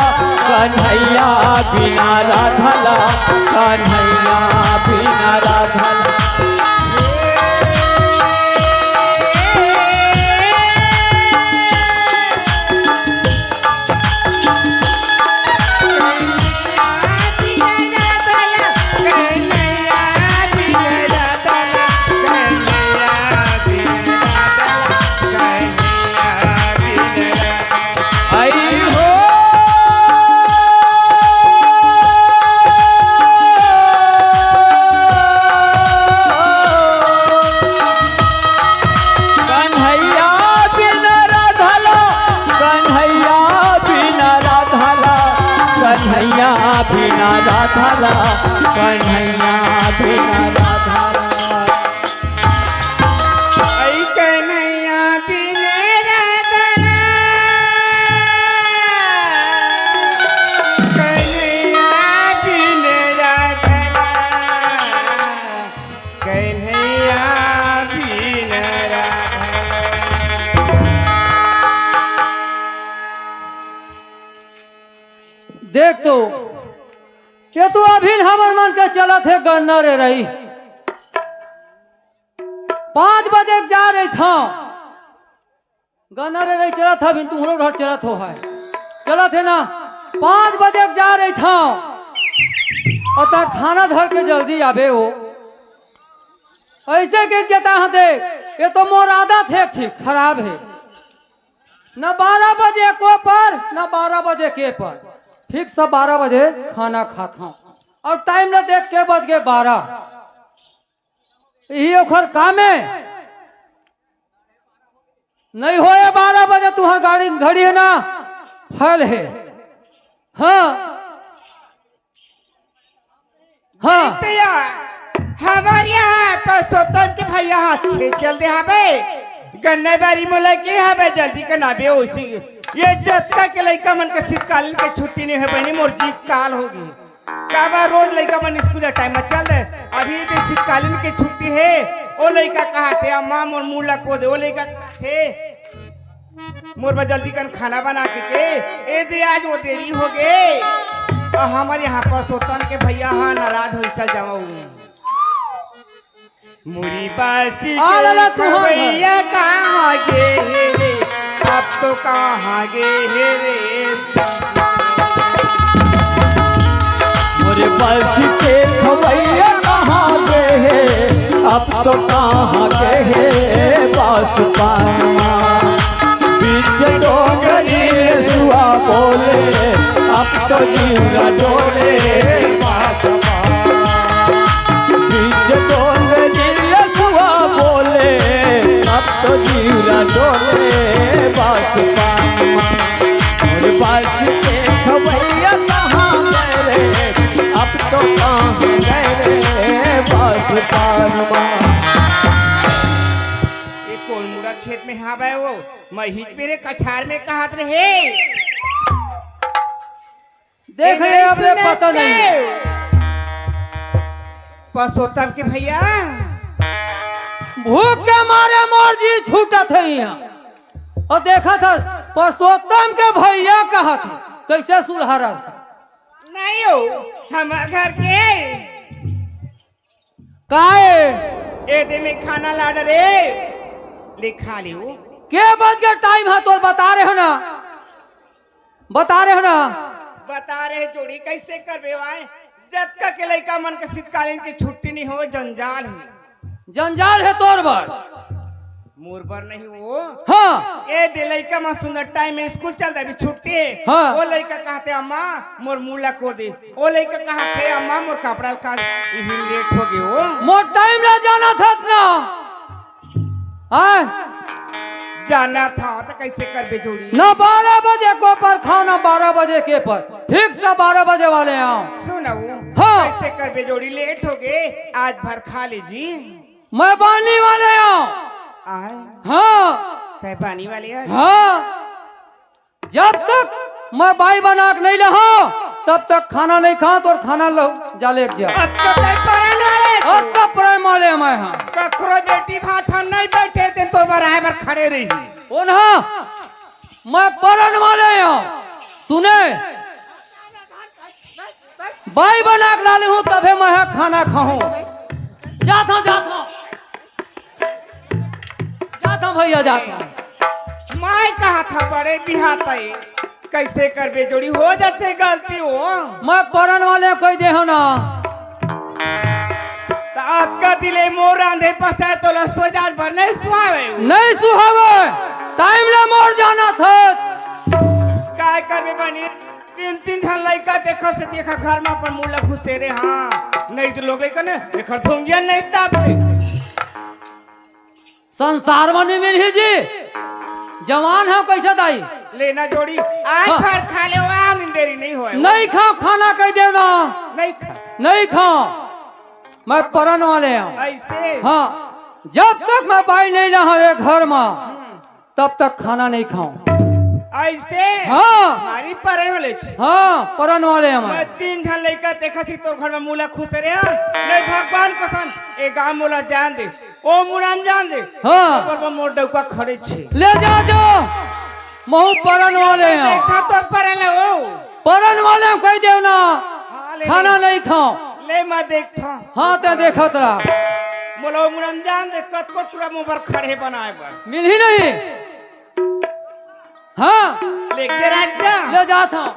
कन्हैया बिना राधला कन्हैया बिना राधला। कन्हैया बिना राधला कन्हैया बिना राधला कन्हैया बिना राधला कन्हैया बिना राधला कन्हैया बिना राधला। देख तो के तू अभी हमर मन के चलत है गन्ना रे रही 5 बजे जा रही था गनर रही चला था बिन तुम्हारो घर चला हो है चला थे ना 5 बजे जा रही था और ता खाना धर के जल्दी आवे हो ऐसे के जता है देख ये तो मोर आदत है ठीक खराब है न 12 बजे को पर न 12 बजे के पर ठीक सब 12 बजे खाना खाता हूँ और टाइम न देख के बज गए 12 यही ओखर काम है नहीं होए 12 बजे तुम्हार गाड़ी घड़ी है ना फल है हाँ हाँ हमारे यहाँ परसोत्तम के भैया हाथ से चल दे हमे गन्ने बारी मोला के हमें जल्दी का नाबे उसी ये जत्ता के लड़का मन के शीतकालीन के छुट्टी नहीं है बहनी मोर जी काल होगी क्या बार रोज लड़का मन स्कूल टाइम में चल दे अभी भी शीतकालीन की छुट्टी है वो लड़का कहा थे अम्मा मोर मुँह लको दे वो लड़का थे मोर बा जल्दी कर खाना बना के ए दे आज वो देरी हो गए और हमारे यहाँ पर सोतन के भैया हाँ नाराज हो चल जाओ मुरी बासी भैया कहाँ गे रे अब तो कहाँ गे रे मोरे बासी के भैया कहाँ गए अब तो कहाँ गए बास पाना बीच डोंगरी सुआ बोले अब तो जीवरा डोले बास बीच डोंगरी सुआ बोले अब तो जीवरा डोले बास पाना और बास के भैया कहाँ गए अब तो कहाँ गए बास पाना कौन मुड़ा खेत में हाँ भाई वो महित मेरे कछार में कहा रहे देख रहे अपने पता नहीं परसोत्तम के भैया भूख के मारे मोर जी छूटा थे यहाँ और देखा था परसोत्तम के भैया कहा थे कैसे सुलहरा नहीं हो हमारे घर के काए ए दे में खाना ला रे लिखा लियो के बज के टाइम है तो बता रहे हो ना बता रहे हो ना बता रहे जोड़ी कैसे करबे वाए जब तक के लड़का मन के शीतकालीन की छुट्टी नहीं हो जंजाल है जंजाल है तोर बर मोर बर नहीं हो हाँ ए दे लड़का मन सुंदर टाइम में स्कूल चल दे छुट्टी है हाँ। वो लड़का कहते अम्मा मोर मुला को दे वो लड़का कहते अम्मा मोर कपड़ा का यही लेट हो गए हो मोर टाइम ले जाना था ना हाँ जाना था तो कैसे करबे जोड़ी ना 12 बजे को पर खाओ ना 12 बजे के पर ठीक से 12 बजे वाले आओ सुनो हाँ। कैसे करबे जोड़ी लेट हो गए आज भर खा लीजिए मैं बानी वाले आओ आए हाँ तय पानी वाले है हाँ जब तक मैं बाई बना के नहीं लहा तब तक खाना नहीं खा तो खाना लो जाले जा अब तो तय परन वाले और तब प्रेम वाले मैं हाँ ककरो बेटी भात हम नहीं बैठे थे तो बराए बर खड़े रही उन्हा मैं परन वाले हूँ सुने बाई बना के डाली हूँ तभी मैं खाना खाऊं जाता जाता जाता भैया जाता मैं कहा था बड़े बिहाता कैसे करबे जोड़ी हो जाते गलती हो मैं परन वाले कोई दे हो ना तो आज का दिले मोर आंधे पछाए तो लसो जाज भर नहीं सुहावे नहीं सुहावे टाइम ले मोर जाना था काय करबे बनी तीन तीन घन लड़का देखा से देखा घर में अपन मुला घुसे रे हाँ नहीं तो लोग लड़का ने देखा धोंगिया नहीं तापते संसार में नहीं मिली जी जवान है कैसे दाई लेना जोड़ी आज हाँ। भर खा ले आम देरी नहीं होए नहीं खाओ खाना कह देना नहीं खा नहीं खाओ मैं परन वाले हूँ ऐसे हाँ जब तक मैं बाई नहीं रहा एक घर में तब तक खाना नहीं खाऊं ऐसे हाँ हमारी परे वाले छी। हाँ परन वाले हैं मैं मैं 3 झन लड़का देखा सी तोर घर में मूला खुश रे नहीं भगवान कसम ए गांव मूला जान दे ओ मुराम जान दे हाँ पर मोर डौका खड़े छे ले जा जो महू परन वाले हैं देखा तोर परे ले ओ परन वाले हैं कह देव ना हाँ, ले खाना नहीं खाओ ले मैं देखता हाँ ते देखत रहा बोलो मुरंजान दे कत को पूरा मोबाइल खड़े बनाए बा मिल ही नहीं। हाँ लेके राजा ले जाता हूँ।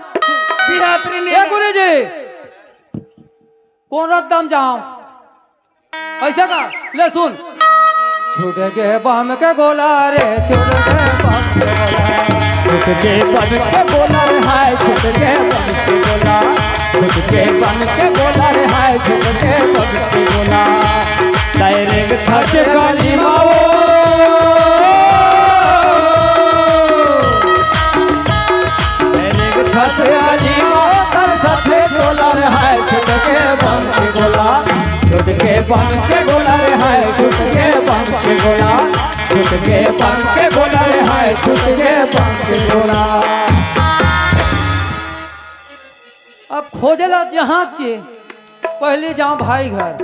बिरादरी ने ए गुरु जी कौन रद्दम जाऊं ऐसा का ले सुन। छूट के बम के गोला रे छूट के बम के गोला छूट के बम के गोला रे हाय छूट के बम के गोला छूट के बम के गोला रे हाय छूट के बम के गोला डायरेक्ट थक गली माओ डायरेक्ट थक गली माओ कर साथे गोला रे हाय छूट के बम के गोला छूट के बम के गोला रे हाय छूट के बम के गोला छूट के बम के गोला रे हाय छूट के बम के गोला। अब खोजला जहाँ चे पहले जाऊं भाई घर।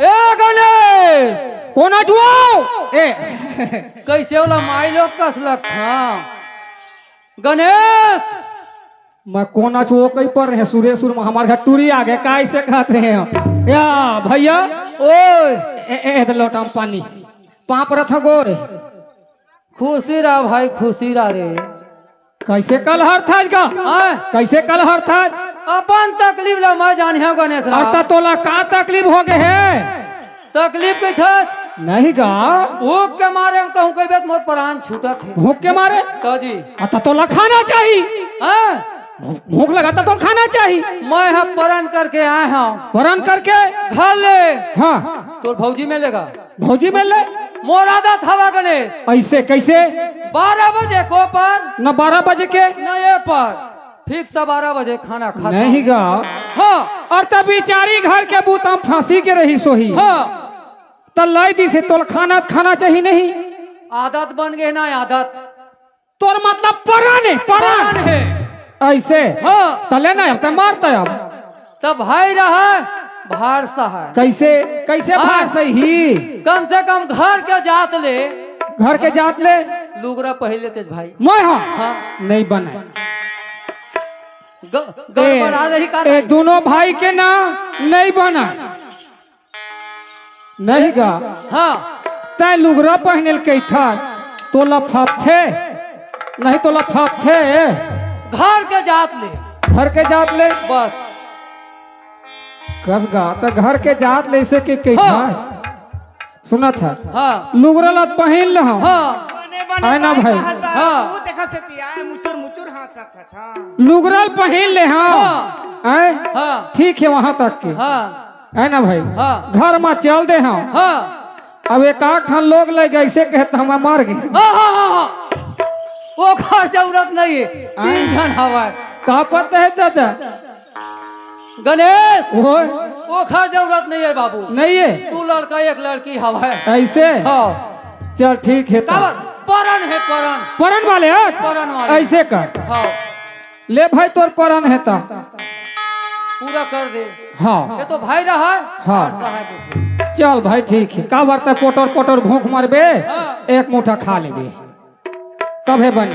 ए गणेश कौन अजुओ ए कैसे वाला माई लोग कसलक था गणेश। मैं कौन अजुओ कहीं पर रहे सुरेशुर में हमारे घर टूरी आगे कैसे कहते हैं या भैया ओए ए लोटा में पानी पाप रथ गोरे खुशी रहा भाई खुशी रहा रे। कैसे कल हर था का आय, कैसे कल हर था अपन तकलीफ ला मैं जान है गणेश रा। अर्थात तोला का तकलीफ हो गए है तकलीफ के था नहीं गा भूख के मारे हम कहूँ कई बात मोर प्राण छूटा थे भूख के मारे तो जी अर्थात तोला खाना चाहिए हाँ भूख लगा तो खाना चाहिए मैं यहाँ परण करके आए हूँ वरण करके घर ले हाँ तो भौजी मिलेगा भौजी मिल ले मोर आदत हवा गणेश ऐसे कैसे 12 बजे को पर न 12 बजे के न ये पर फिक्स 12 बजे खाना खाता नहीं गा हाँ और तब बेचारी घर के बूता फांसी के रही सोही हाँ तो लाई दी से तोल खाना खाना चाहिए नहीं आदत बन गए ना आदत तोर मतलब परान है परण परान है ऐसे हाँ तले ना अब मारता अब तब भाई रहा भार है कैसे कैसे हाँ। भार सही कम से कम घर के जात ले घर के जात ले लुगरा पहले तेज भाई मैं हाँ हाँ नहीं बने गड़बड़ा रही का ए दोनों भाई के ना नहीं बना नहीं गा हाँ तै लुगरा पहने के था तो लफाफे नहीं तो लफाफे घर के जात ले घर के जात ले बस कस गा तो घर के जात ले से के हाँ। था सुना था हाँ लुगरा लत पहन ले हम हाँ बने आए ना भाई। हाँ। वो देखा से तिया मुचुर मुचुर हंसत था लुगरा पहन ले हम हाँ। आए हाँ ठीक है वहां तक के हाँ है ना भाई हाँ घर में चल दे हम हाँ अब एक आठ ठन लोग लग गए ऐसे कहते हम मार गए हाँ वो घर जरूरत नहीं है 3 जन हवा का पता है दादा गणेश वो वो घर जरूरत नहीं है बाबू नहीं है तू लड़का एक लड़की हवा है ऐसे हाँ चल ठीक है तो। काबर परण है परण परन वाले आज परण वाले ऐसे कर हाँ ले भाई तोर परन है ता पूरा कर दे हाँ ये तो भाई रहा हाँ। और सहाय कुछ। चल भाई ठीक है का बरता पोटर पोटर भूख मारबे हाँ। एक मुठा खा लेबे तब है बन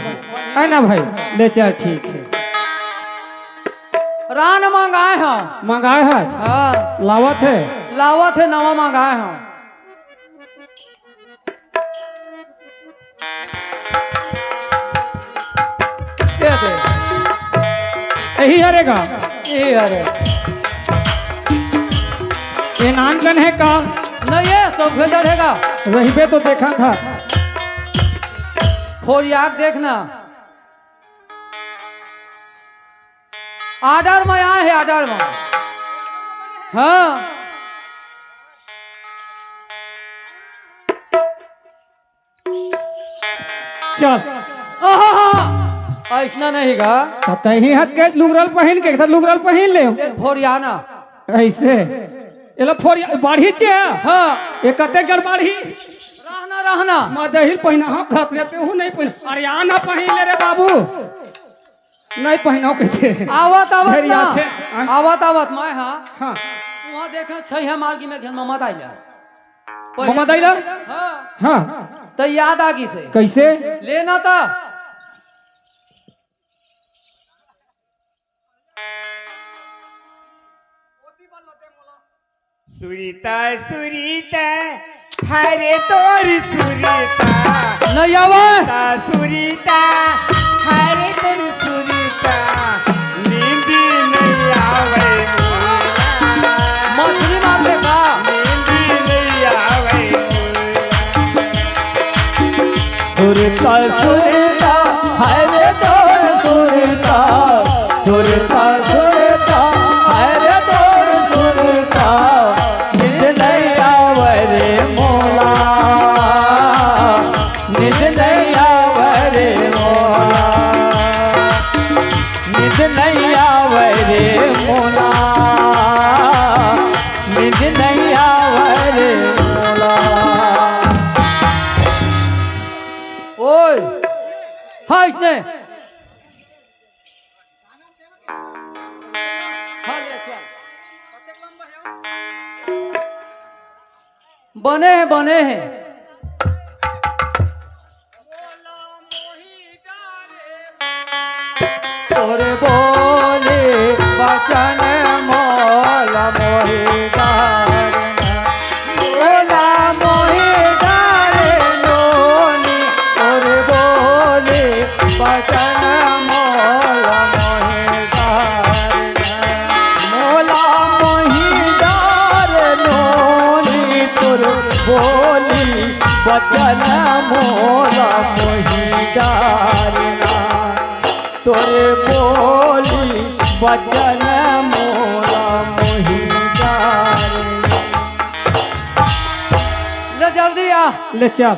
है ना भाई ले चल ठीक है रान मंगाए हैं मंगाए है हाँ लावत है लावत है नवा मंगाए हैं ये दे यही हरेगा ये अरे ये नानकन है का नहीं ये सब चढ़ेगा रहीबे तो देखा था खोरियाक देखना आर्डर में आए है आर्डर में हाँ चल ऐसा नहीं गा तो तही हट के लुगरल पहन के इधर लुगरल पहन ले एक फोरियाना ऐसे एला फोरिया बाढ़ी चे हाँ ये कते जल बाढ़ी रहना रहना मदहिल पहिना हम खत लेते हूं नहीं पहिना अरे आना पहन ले रे बाबू नहीं पहनाओ कहते आवत आवत ढेरी ना आथे। आवत आवत मैं हाँ हाँ वहाँ देखे छह है मालकी में घेन ममत आइला ममत आइला? हाँ हाँ तो याद आगी से कैसे लेना था सुरीता सुरीता हरे तोर सुरीता नहीं आवे सुरीता हरे तोर सुरीता नींदी नहीं आवे मछली मार देगा नींदी नहीं आवे सुरता सुरता हरे तोर सुरता सुरता सुरता हरे तोर सुरता निज नहीं आवे रे मोला निज नहीं आवे रे मोला निज नहीं आवे रे मोला निज नहीं आवे रे मोला ओए हाँ इसने हाँ ले क्या बने हैं तोरे बोले बचन मोला मोहि मोला मोहि डारे लोनी तोरे बोले बचन मोला मोहि मोला मोहि डारे लोनी तोरे बोली बचन मोला मोहि डारे तोरे बोली बचन मोला मोहि डारे ले जल्दी आ ले चल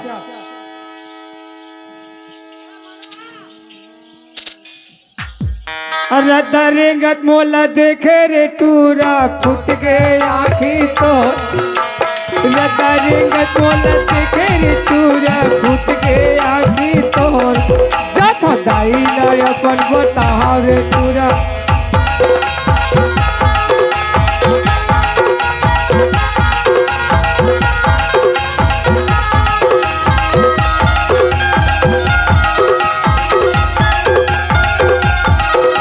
अरे दरेंगत मोला देखे रे टूरा फुट के आँखी तो दरेंगत मोला देखे रे टूरा फुट के आँखी तो जथ दाई ना अपन बताहा रे टूरा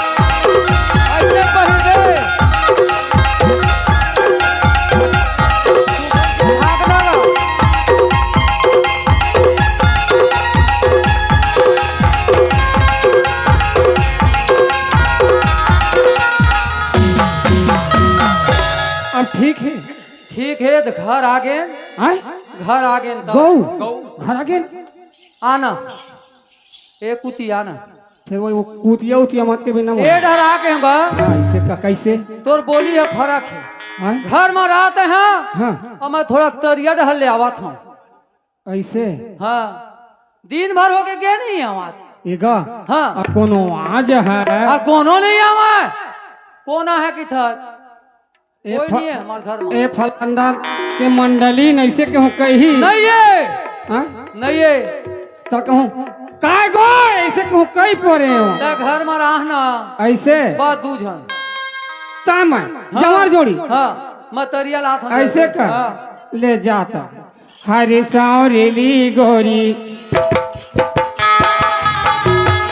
ऐसे पहले भाग डालो अब ठीक है ठीक है तो घर आ गए आए घर आ गए गौ घर आगे आना ए कुती आना फिर वो कूतिया उतिया मत के बिना ए डरा के बा ऐसे का कैसे तोर बोली है फर्क है आए घर में रहते हैं हाँ और मैं थोड़ा तरिया ढल ले आवत हूँ ऐसे हाँ दिन भर हो के गए नहीं आवाज एगा हाँ आ कोनो आज है और कोनो नहीं आवा कोना है किधर ए कोई फ- नहीं है हमारे घर में ए फलंदार के मंडली नैसे कहूँ कही नहीं है हाँ नहीं है तो कहूँ काय गो ऐसे कहूँ कई पड़े हो ते घर में रहना ऐसे बात दूझन ताम जवार जोड़ी हाँ मैं तरिया लात हूँ ऐसे कर हाँ। ले जाता हरी सावरेली गोरी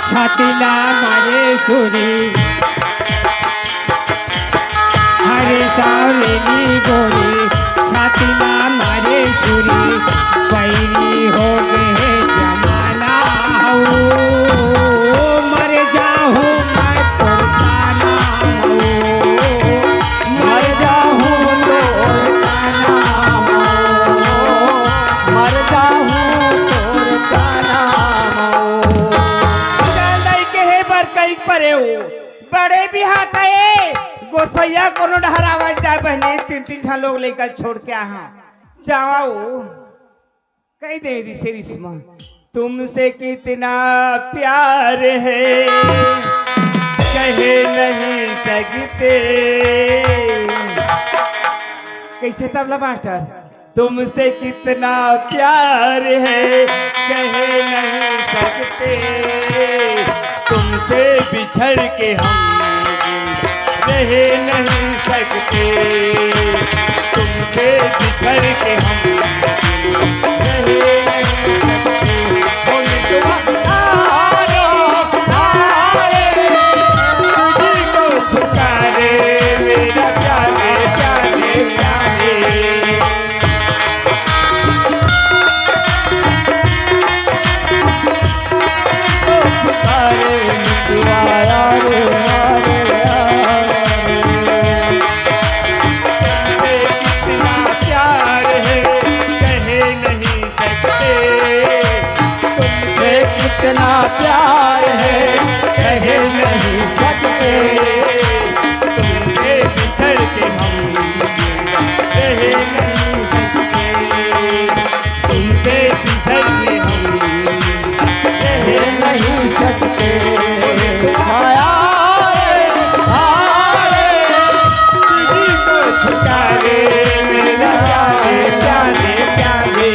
छातीला मारे सुरी हरी सावरेली गोरी छातीला मारे सुरी पैरी हो गए जमाना हो मर जाऊं मैं तोर काना हो मर जाऊं तोर काना हो मर जाऊं तोर काना हो के है बर कई परे हो बड़े भी हटाए गोसैया कोनो डहरावा जाए बहने तीन तीन ठा लोग लेकर छोड़ के आहा जाओ कह दे रिसे रिश्मा तुमसे कितना प्यार है कहे नहीं सकते कैसे तबला मास्टर तुमसे कितना प्यार है कहे नहीं सकते तुमसे बिछड़ के हम रह नहीं सकते तुमसे बिछड़ के हम रह नहीं सकते बोले तुम्हारो आए तुझको पुकारे मेरा प्यारे प्यारे प्यारे कितना प्यार है कहे नहीं सकते तुमसे बिछड़ के हम रह नहीं सकते तुमसे बिछड़ के हम रह नहीं सकते आया तुझी को ठुकारे मेरा प्यारे प्यारे प्यारे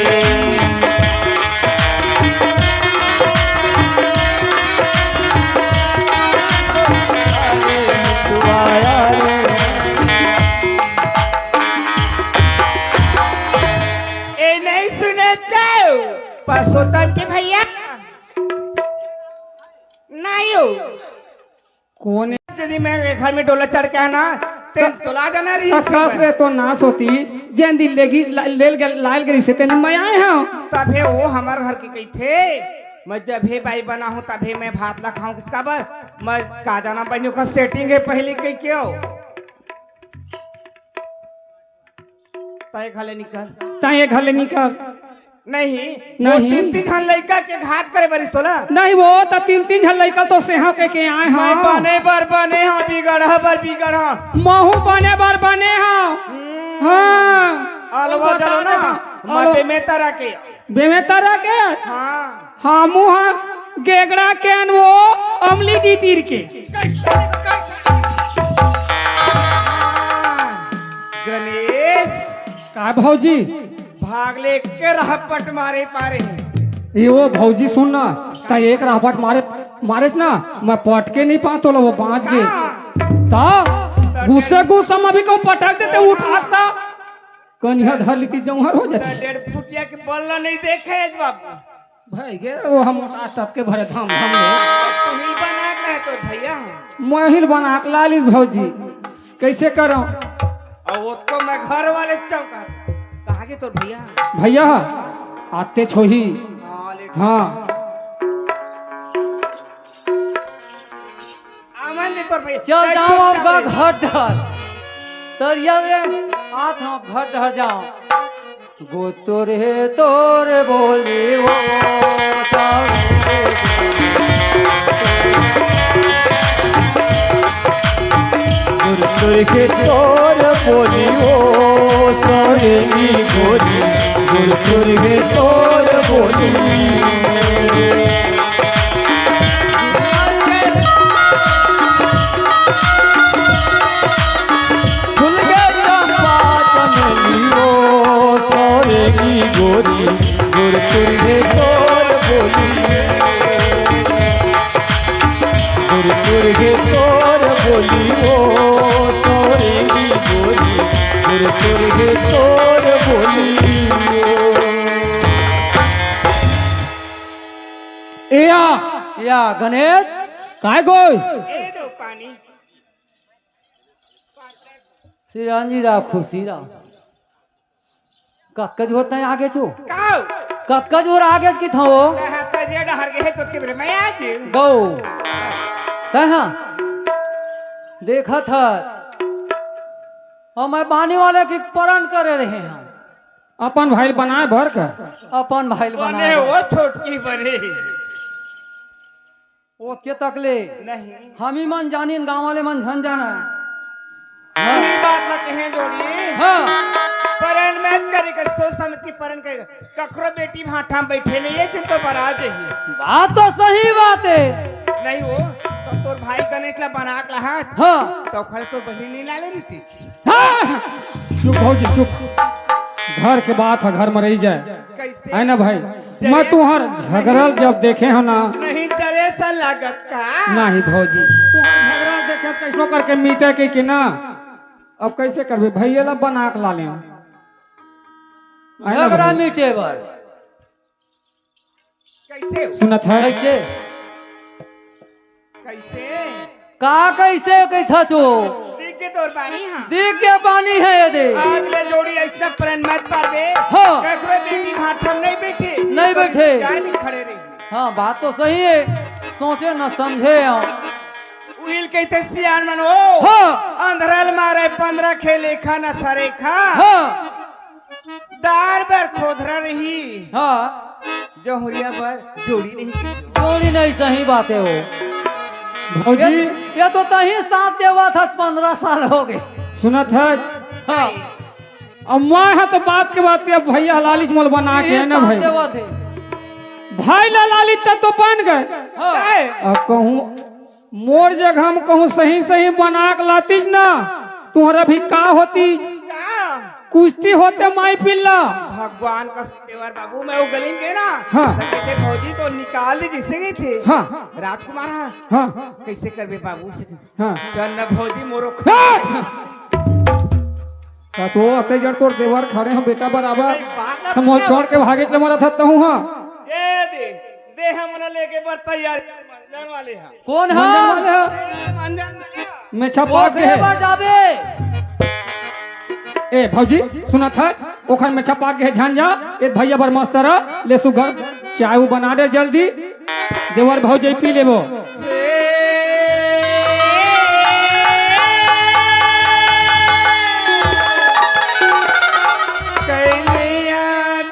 ए नहीं सुनते परसोत्तम के भैया नहीं हो कौन यदि मैं घर में डोला चढ़ के आना ते तोला जाना रही कस रे तो नाश होती जेन दिन लेगी लाल गरी से तेन मैं आए हैं तभे वो हमारे घर के कही थे मैं जब भी बाई बना हूँ तभी मैं भात ला खाऊं किसका बर मैं का जाना बनियों का सेटिंग है पहले कही क्यों तय घले निकल ताए घले निकल नहीं नहीं। तीन तीन घन लड़का के घात करे बरिस तोला नहीं वो तो तीन तीन झल लड़का तो सेहा के आए मैं हैं बने बने हाँ बिगड़ हाँ महू बने बने हैं हाँ अलवा चलो ना मैं बेमेता रखे बेमेतरा के हाँ हाँ मुहा गेगड़ा के वो अमली दी तीर के गणेश का भौजी भाग ले के रहपट मारे पारे हैं ये वो भौजी सुन ना ता एक रापट मारे ना मैं पट के नहीं पातो लो वो बाँच गए ता गुस्से में भी को पटक देते उठाता कन्या धर लीती जौहर हो जाती 1.5 फुटिया के बल्ला नहीं देखे आज बाबू भाई गे वो हम उठा तब के भरे धाम धाम में तू ही बना के है तो भैया महिल बना के लाली भौजी कैसे करो और वो तो मैं घर वाले चौका कहा के तो भैया भैया आते छो ही हाँ आमन ने तो भैया चल जाओ आपका घर डर तरिया रे आथ हम घर डर जाओ गो तोरे तोर बोली वो गुर के तोर बोली ओ सोरेनी बोली गुर के तोर बोली खुल गए चंपा चमेली ओ सोरेनी गोरी गुर के तोर बोली गुर के तोर बोली ओ सोरेनी गोरी गुर के तोर बोली या गणेश काय गोय ए दो पानी सिरानी राखो सिरा कक्कज होता है आगे चो काऊ कक्कज और आगे की था वो कहा तो ये डहर गए तो के मैं आज गौ तहा देखा था और मैं पानी वाले की परण करे रहे हैं अपन भाई बनाए भर कर अपन भाई बने बना वो छोटकी बने ओ के तकले नहीं हम ही मन जानी गांव वाले मन झन जाना यही बात ला कहे जोड़ी हाँ परन मत करे के सोच समझ के परन करे कखरो बेटी भाठा में बैठे नहीं है तुम तो बरात ही बात तो सही बात है नहीं हो तो तोर भाई गणेश ला बना के हाथ हाँ तो खरे तो बहन नहीं लाले नहीं थी हाँ! चुप भौजी चुप घर के बात है घर में रही जाए कैसे है ना भाई मैं तुहर झगड़ल जब देखे हो ना नहीं चले सा लागत का नहीं भौजी तुहर झगड़ल देखे कैसो करके मीटे के ना अब कैसे करबे भैया ला बना के ला ले झगड़ा मिटे बर कैसे हो? सुनत है कैसे कैसे का कैसे कैथा चो देखे तोर बानी हां देख के पानी है ये दे आज ले जोड़ी ऐसा परन मत पावे हाँ। कखरो बेटी भाठा में नहीं बैठे नहीं बैठे। चार भी खड़े रही हाँ बात तो सही है सोचे न समझे उहिल कहते सियान मन ओ हाँ अंधरल मारे 15 खेले खाना सरे खा हाँ दार बर खोधरा रही हाँ जोहरिया पर जोड़ी नहीं की। जोड़ी नहीं, सही बात है वो। भौजी ये तो तही साथ देवा था, 15 साल हो गए। सुनत है हाँ, अब मैं है तो बात के बात अब भैया लालिच मोल बना के यही है ना साथ भाई देवा थे। भाई ला लालिच तब तो बन गए। हाँ, अब कहूँ मोर जगह हम कहूँ सही सही बना के लातीज ना तुम्हारा भी का होती कुश्ती होते माई पिल्ला। भगवान का सत्यवर बाबू मैं वो गली में गए ना। हाँ। तो कहते भौजी तो निकाल दी जिससे गई थे। हाँ राजकुमार हाँ। हाँ कैसे करबे बाबू से हाँ चल न भौजी मोरो बस वो अते जड़ तोड़ देवर खड़े हम बेटा बराबर बात हम वो छोड़ के भागे चले मरा था हूँ। हाँ ए दे हम लेके बर तैयार जान वाले हैं। कौन मंजन है? वाले मंजन मैं छपा के पोखरे पर जाबे। ए भौजी सुना था ओखर में छपा के झांझा ए भैया बर मस्तरा ले सुगर चाय वो बना दे जल्दी देवर भौजी पी लेबो। कन्हैया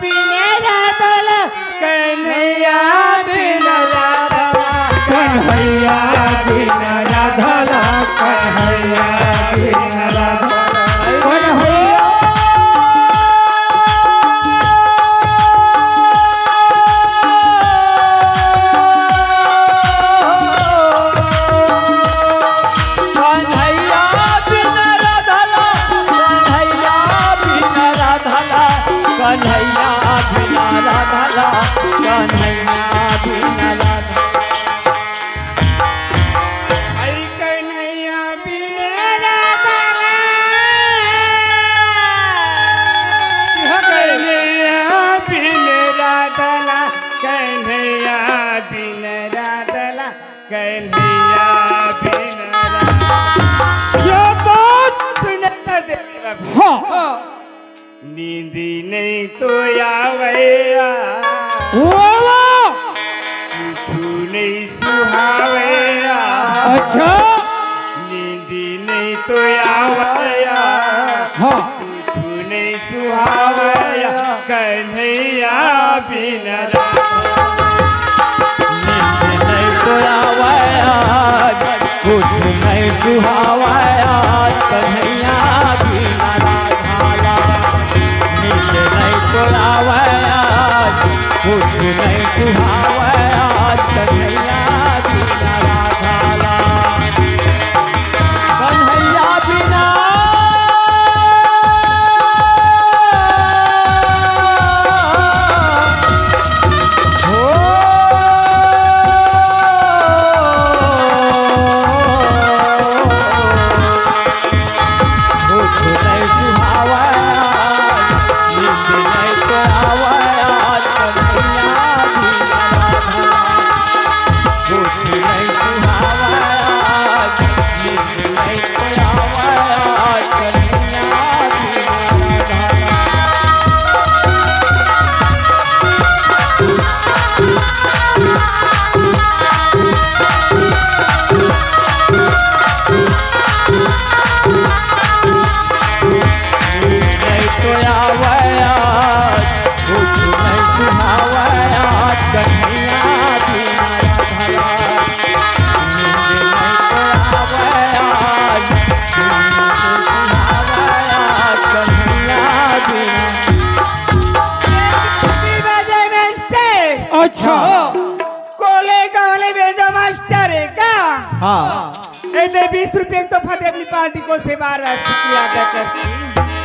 बिना राधला कन्हैया बिना राधला कन्हैया बिना राधला कन्हैया बिना राधला कन्हैया कन्हैया बिना राधला कन्हैया बिना राधला कन्हैया बिना राधला कन्हैया बिना राधला अरे कन्हैया बिना राधला कन्हैया बिना राधला कन्हैया बिना राधला कन्हैया बिना क्या बात। सुनता दे हाँ नींदी नहीं तो आवेया वाह कुछ नहीं सुहावेया अच्छा नींदी नहीं तो आवेया हाँ कुछ नहीं सुहावेया कन्हैया बिना नहीं तो आवेया कुछ नहीं सुहावेया कन्हैया बिना राधाला नींद नहीं तो आवेया कुछ नहीं सुहावेया कन्हैया बिना राधाला कन्हैया बिना अच्छा कोले वाले भेजा मास्टर है क्या? हाँ। 20 रुपए तो फतेह अपनी पार्टी को से बार किया करती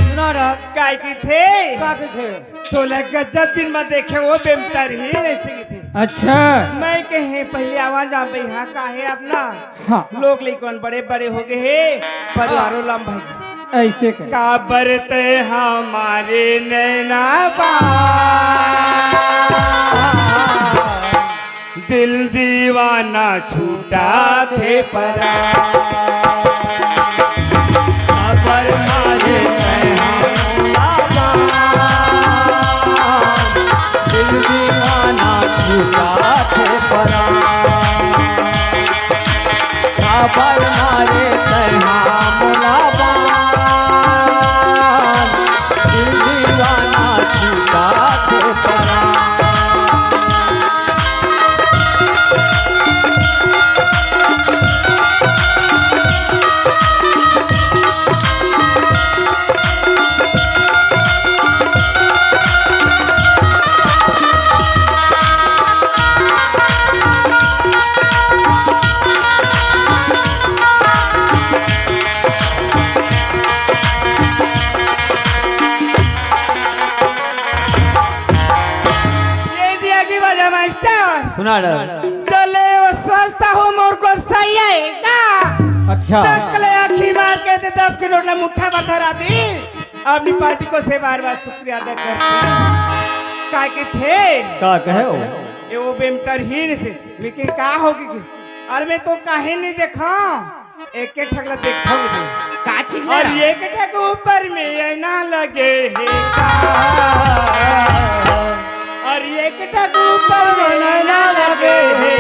सुना रहा काय की थे का के थे 16 गजब दिन में देखे वो बेमतर ही नहीं सकी थी। अच्छा मैं कहे पहले आवाज आ भाई हाँ का है अपना हाँ लोग लेकिन बड़े बड़े हो गए हैं परिवारों लम भाई ऐसे कर का बरते हमारे नैना दिल दीवाना छूटा थे परा खबर मारे दिल दीवाना छूटा थे परा खबर मारे दिल दीवाना छूटा थे परा सुना डर चले वो सोचता हूँ मोर को सही आएगा अच्छा चकले आखी मार के दे 10 के नोट ला मुट्ठा बता दी अपनी पार्टी को से बार बार शुक्रिया अदा करती का के थे का कहे हो ये वो बेमतरहीन से लेकिन का होगी अरे मैं तो काहे नहीं देखा एक के ठगला देखोगे का चीज और एक ठग ऊपर में ये ना लगे है और एक ठग ऊपर में ना लगे है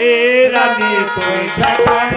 ए रानी तो जगह